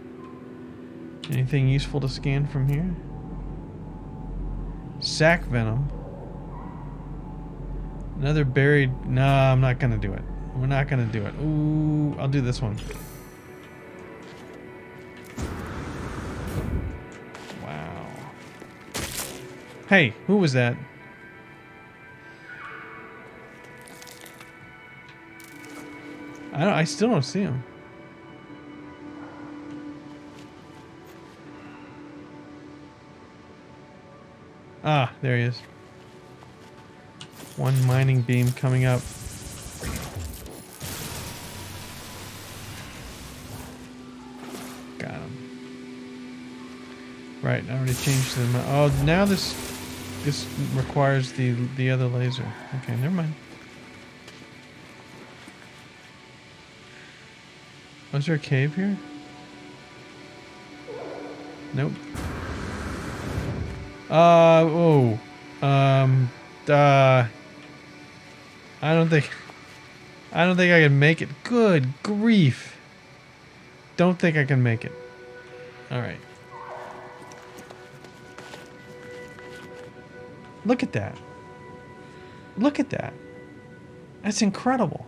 Anything useful to scan from here? Sac venom. Another buried... No, I'm not gonna do it. We're not gonna do it. Ooh, I'll do this one. Wow. Hey, who was that? I still don't see him. Ah, there he is. One mining beam coming up. Got him. Right, I already changed them. Oh, now this requires the other laser. Okay, never mind. Was there a cave here? Nope. I don't think I can make it. Good grief. Don't think I can make it. All right. Look at that. Look at that. That's incredible.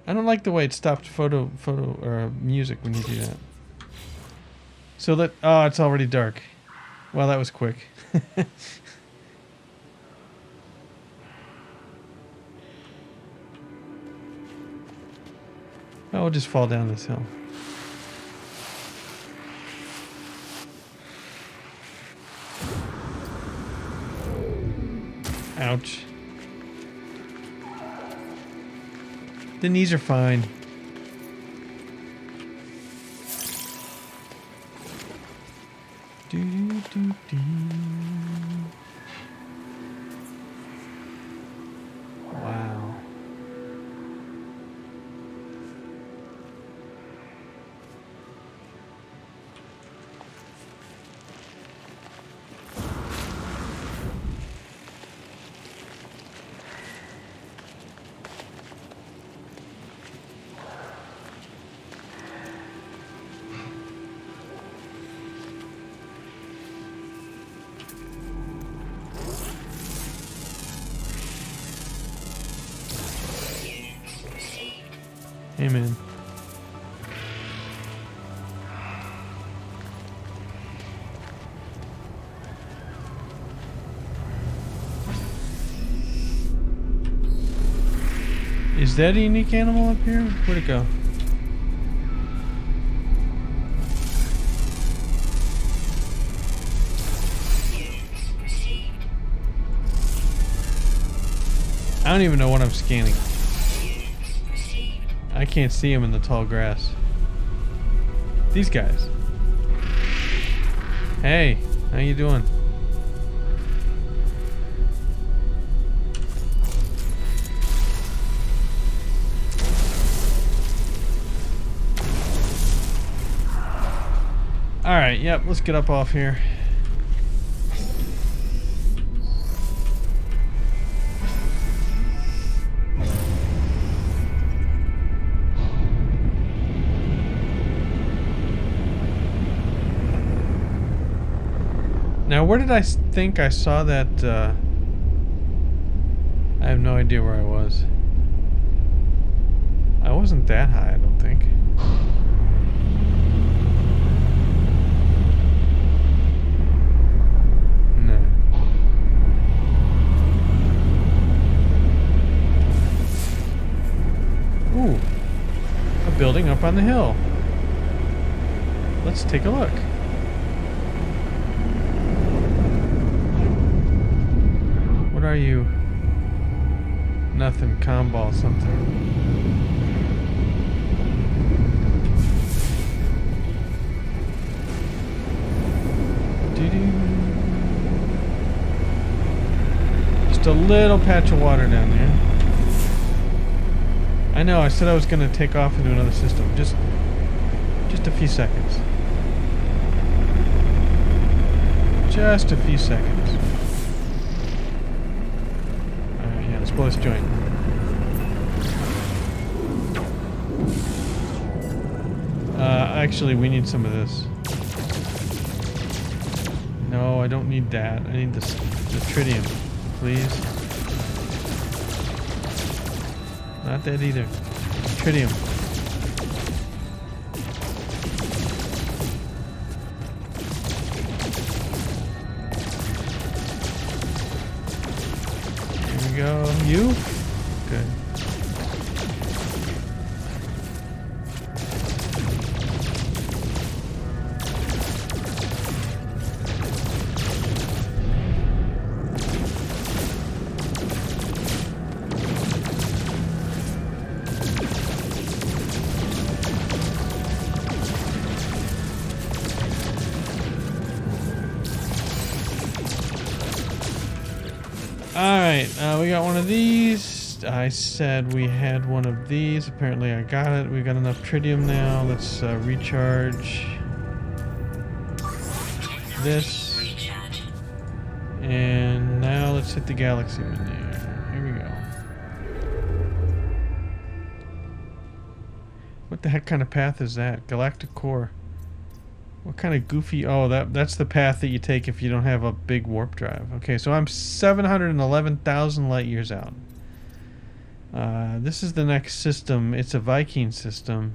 I don't like the way it stopped photo or music when you do that. So oh, it's already dark. Well, that was quick. I'll just fall down this hill. Ouch. The knees are fine. Do, do, do. Wow. Hey, man. Is that a unique animal up here? Where'd it go? I don't even know what I'm scanning. I can't see him in the tall grass. These guys. Hey, how you doing? Alright, yep, let's get up off here. Now, where did I think I saw that? I have no idea where I was. I wasn't that high, I don't think. No. Ooh. A building up on the hill. Let's take a look. What are you? Nothing. Comm ball something. Doo-doo. Just a little patch of water down there. I know. I said I was going to take off into another system. Just a few seconds. Just a few seconds. Let's blow this joint. Actually, we need some of this. No, I don't need that. I need this, the tritium, please. Not that either. Tritium. Here we go. You? Good. Alright, we got one of these. I said we had one of these. Apparently I got it. We got enough tritium now. Let's recharge this. And now let's hit the galaxy menu. Here we go. What the heck kind of path is that? Galactic core. What kind of goofy... Oh, that's the path that you take if you don't have a big warp drive. Okay, so I'm 711,000 light years out. This is the next system. It's a Viking system.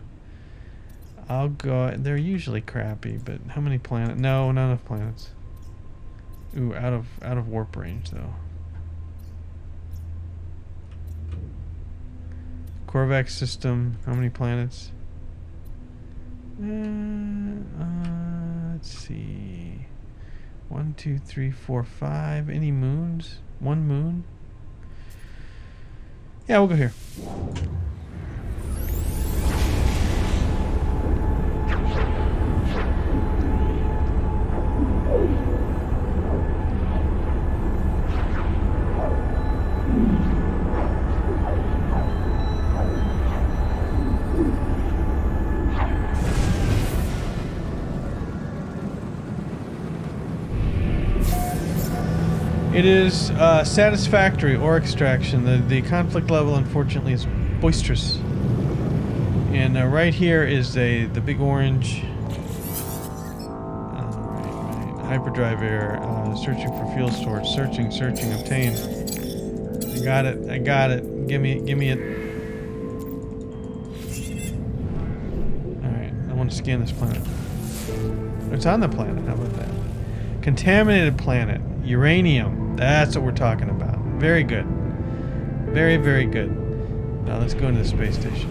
I'll go... They're usually crappy, but how many planets? No, not enough planets. Ooh, out of warp range, though. Korvax system. How many planets? Let's see. 1, 2, 3, 4, 5. Any moons? One moon? Yeah, we'll go here. It is satisfactory ore extraction. The conflict level, unfortunately, is boisterous. And right here is the big orange hyperdrive error. Searching for fuel storage. Searching, obtain. I got it. Give me it. Alright, I want to scan this planet. It's on the planet, how about that? Contaminated planet. Uranium. That's what we're talking about. Very good. Very, very good. Now let's go into the space station.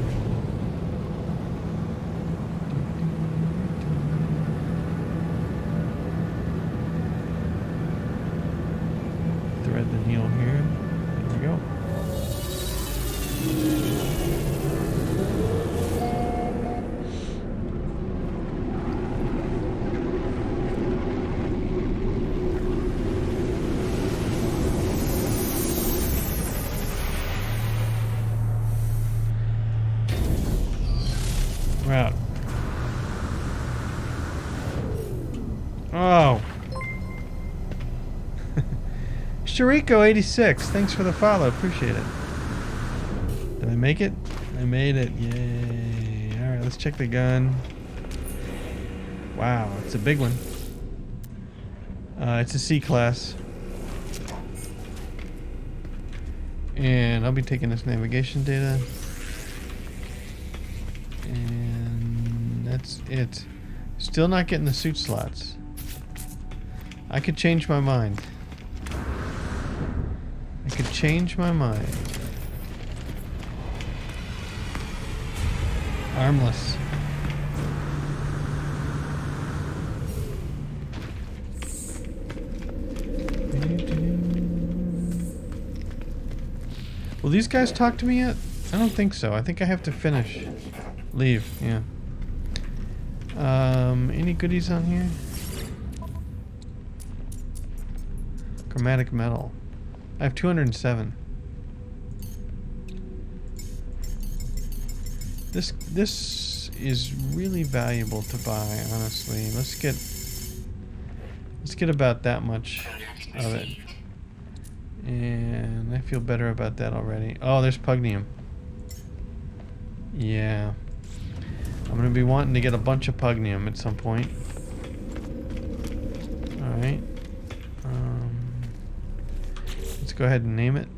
Thread the needle here. There we go. We're out. Oh. Shariko86, thanks for the follow. Appreciate it. Did I make it? I made it. Yay. Alright, let's check the gun. Wow, it's a big one. It's a C class. And I'll be taking this navigation data. And that's it. Still not getting the suit slots. I could change my mind. I could change my mind. Armless. Will these guys talk to me yet? I don't think so. I think I have to finish. Leave, yeah. Any goodies on here? Chromatic metal. I have 207. This is really valuable to buy, honestly. Let's get about that much of it. And I feel better about that already. Oh, there's pugnium. Yeah. I'm gonna be wanting to get a bunch of pugnium at some point. Alright. Let's go ahead and name it.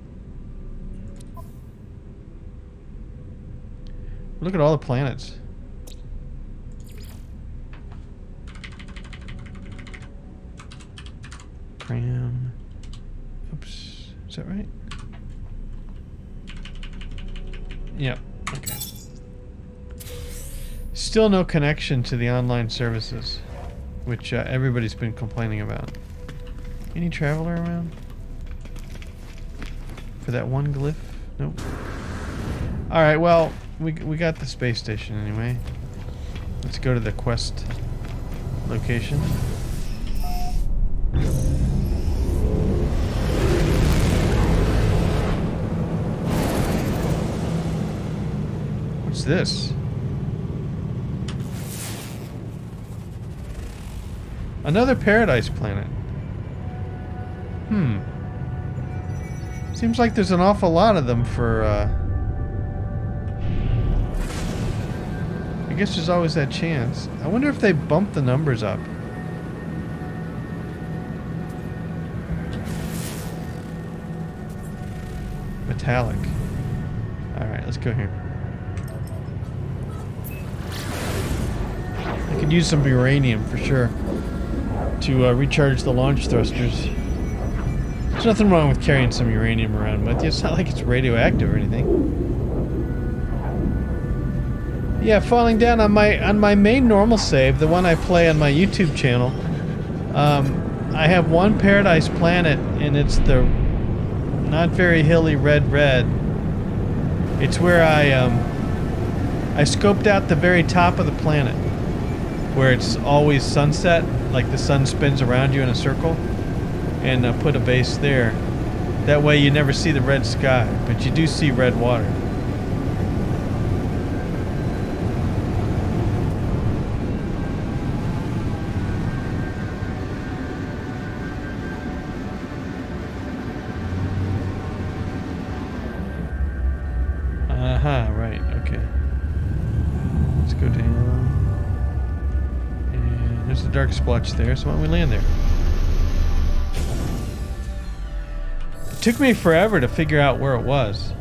Look at all the planets. Cram. Oops. Is that right? Yep. Okay. Still no connection to the online services, which everybody's been complaining about. Any traveler around? For that one glyph? Nope. Alright, well, we got the space station anyway. Let's go to the quest location. What's this? Another paradise planet. Seems like there's an awful lot of them for, I guess there's always that chance. I wonder if they bump the numbers up. Metallic. Alright, let's go here. I could use some uranium for sure to recharge the launch thrusters. There's nothing wrong with carrying some uranium around with you. It's not like it's radioactive or anything. Yeah, falling down on my main normal save, the one I play on my YouTube channel. I have one paradise planet, and it's the not very hilly red. It's where I scoped out the very top of the planet, where it's always sunset, like the sun spins around you in a circle, and put a base there. That way you never see the red sky, but you do see red water. right. Okay. Let's go down. And there's the dark splotch there, so why don't we land there? It took me forever to figure out where it was.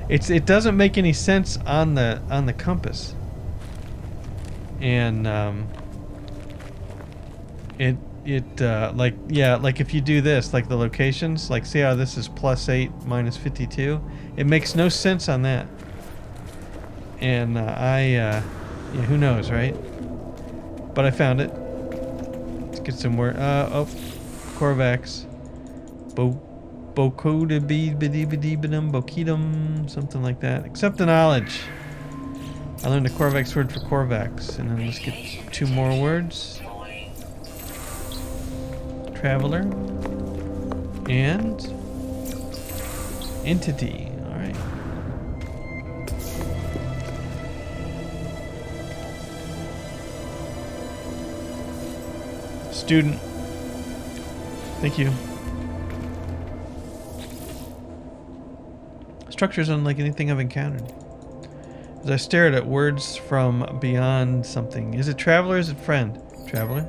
It doesn't make any sense on the compass. And like if you do this, like the locations, like see how this is +8 -52, it makes no sense on that. And yeah, who knows, right? But I found it. Let's get some more. Oh, Korvax, Bokedum, something like that. Accept the knowledge. I learned a Korvax word for Korvax, and then let's get 2 more words. Traveler and entity. All right. Student. Thank you. Structures unlike anything I've encountered. As I stared at words from beyond something. Is it traveler or is it friend? Traveler?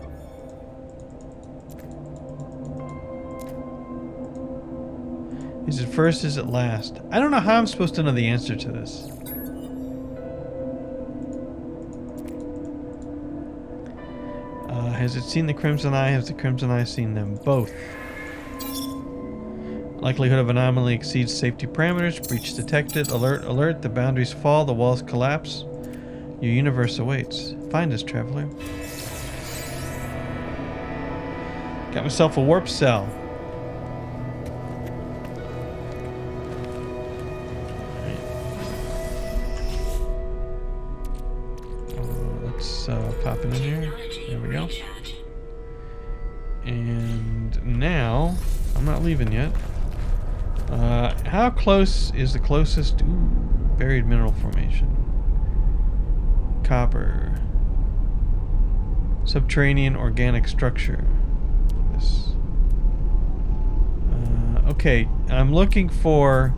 Is it first? Is it last? I don't know how I'm supposed to know the answer to this. Has it seen the Crimson Eye? Has the Crimson Eye seen them? Both. Likelihood of anomaly exceeds safety parameters. Breach detected. Alert, alert. The boundaries fall. The walls collapse. Your universe awaits. Find us, traveler. Got myself a warp cell. Let's pop it in here. There we go. And now, I'm not leaving yet. How close is the closest? Ooh, buried mineral formation. Copper. Subterranean organic structure. This. Okay, I'm looking for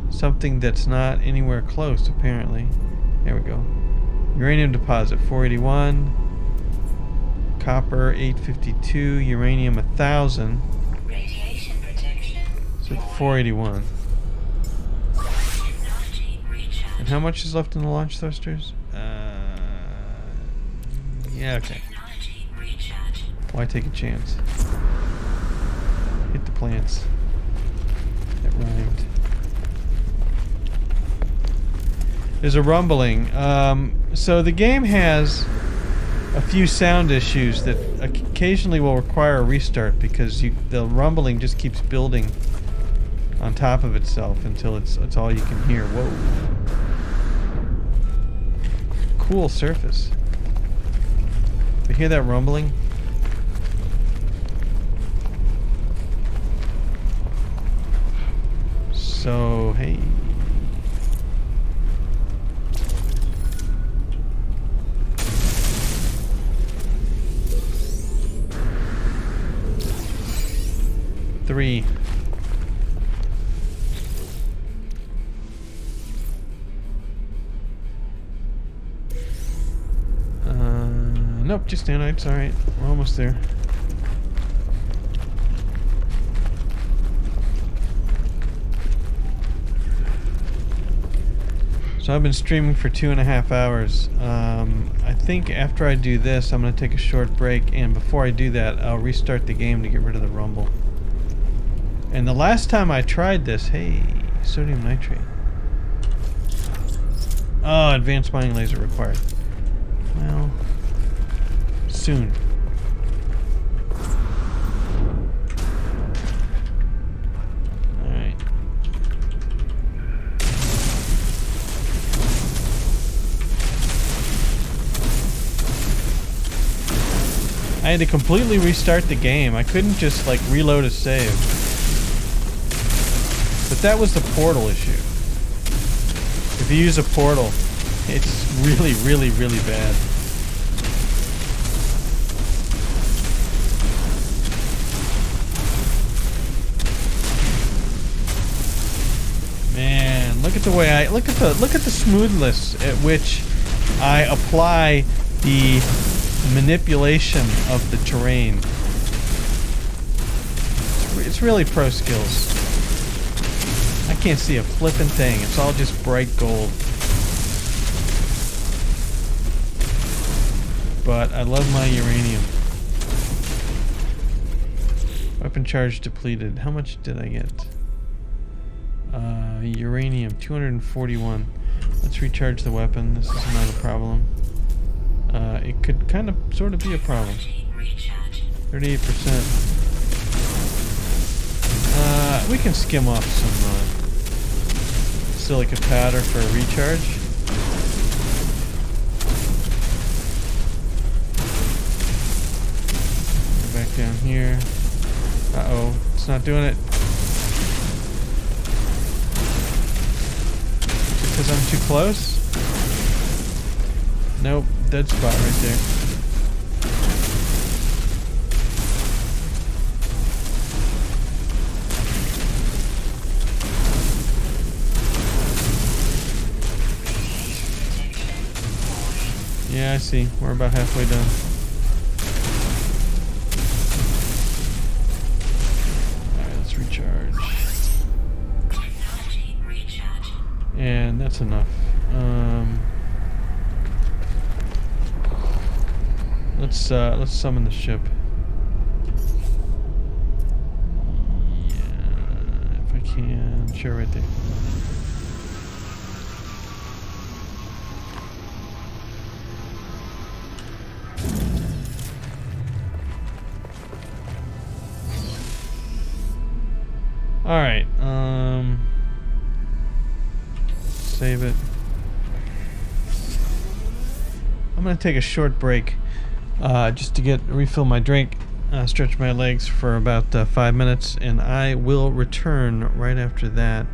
something that's not anywhere close, apparently. There we go. Uranium deposit, 481. Copper, 852. Uranium, 1,000. Radiation protection. So 481. And how much is left in the launch thrusters? Yeah, okay. Why take a chance? Hit the plants. That rhymed. There's a rumbling. So the game has a few sound issues that occasionally will require a restart because the rumbling just keeps building on top of itself until it's all you can hear. Whoa. Cool surface. You hear that rumbling? So, hey. Three. Nope, just nanites. Alright, we're almost there. So I've been streaming for 2.5 hours. I think after I do this, I'm going to take a short break, and before I do that, I'll restart the game to get rid of the rumble. And the last time I tried this, hey, sodium nitrate. Oh, advanced mining laser required. Well, soon. Alright. I had to completely restart the game. I couldn't just like reload a save. But that was the portal issue. If you use a portal, it's really, really, really bad. Look at the way I look at the smoothness at which I apply the manipulation of the terrain. It's really pro skills. I can't see a flippin' thing. It's all just bright gold. But I love my uranium. Weapon charge depleted. How much did I get? Uranium, 241. Let's recharge the weapon. This is not a problem. It could kind of, sort of be a problem. 38%. We can skim off some silica powder for a recharge. Go back down here. Uh-oh, it's not doing it. Because I'm too close? Nope, dead spot right there. Yeah, I see. We're about halfway done. Alright, let's recharge. And that's enough. Let's summon the ship. Yeah, if I can. Sure, right there. Alright, save it. I'm gonna take a short break just to refill my drink, stretch my legs for about 5 minutes, and I will return right after that.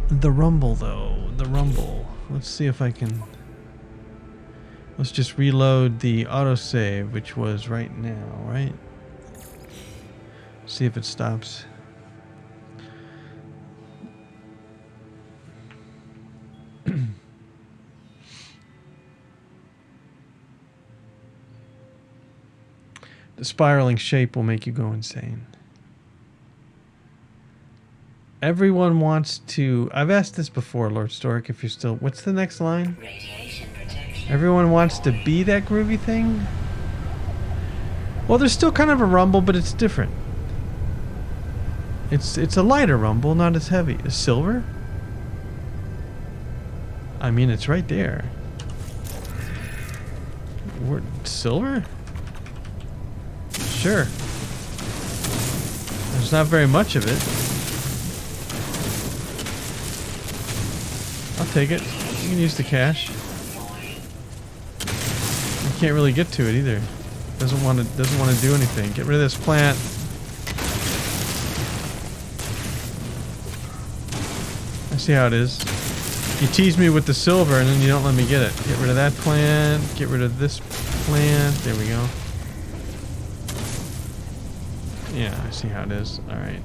The rumble though, the rumble. Let's see if I can. Let's just reload the autosave, which was right now, right? See if it stops. The spiraling shape will make you go insane. Everyone wants to... I've asked this before, Lord Stork, if you're still... What's the next line? Radiation protection. Everyone wants to be that groovy thing? Well, there's still kind of a rumble, but it's different. It's a lighter rumble, not as heavy. Is silver? I mean, it's right there. Silver? Sure. There's not very much of it. I'll take it. You can use the cash. I can't really get to it either. Doesn't want to do anything. Get rid of this plant. I see how it is. You tease me with the silver and then you don't let me get it. Get rid of that plant. Get rid of this plant. There we go. Yeah, I see how it is. Alright.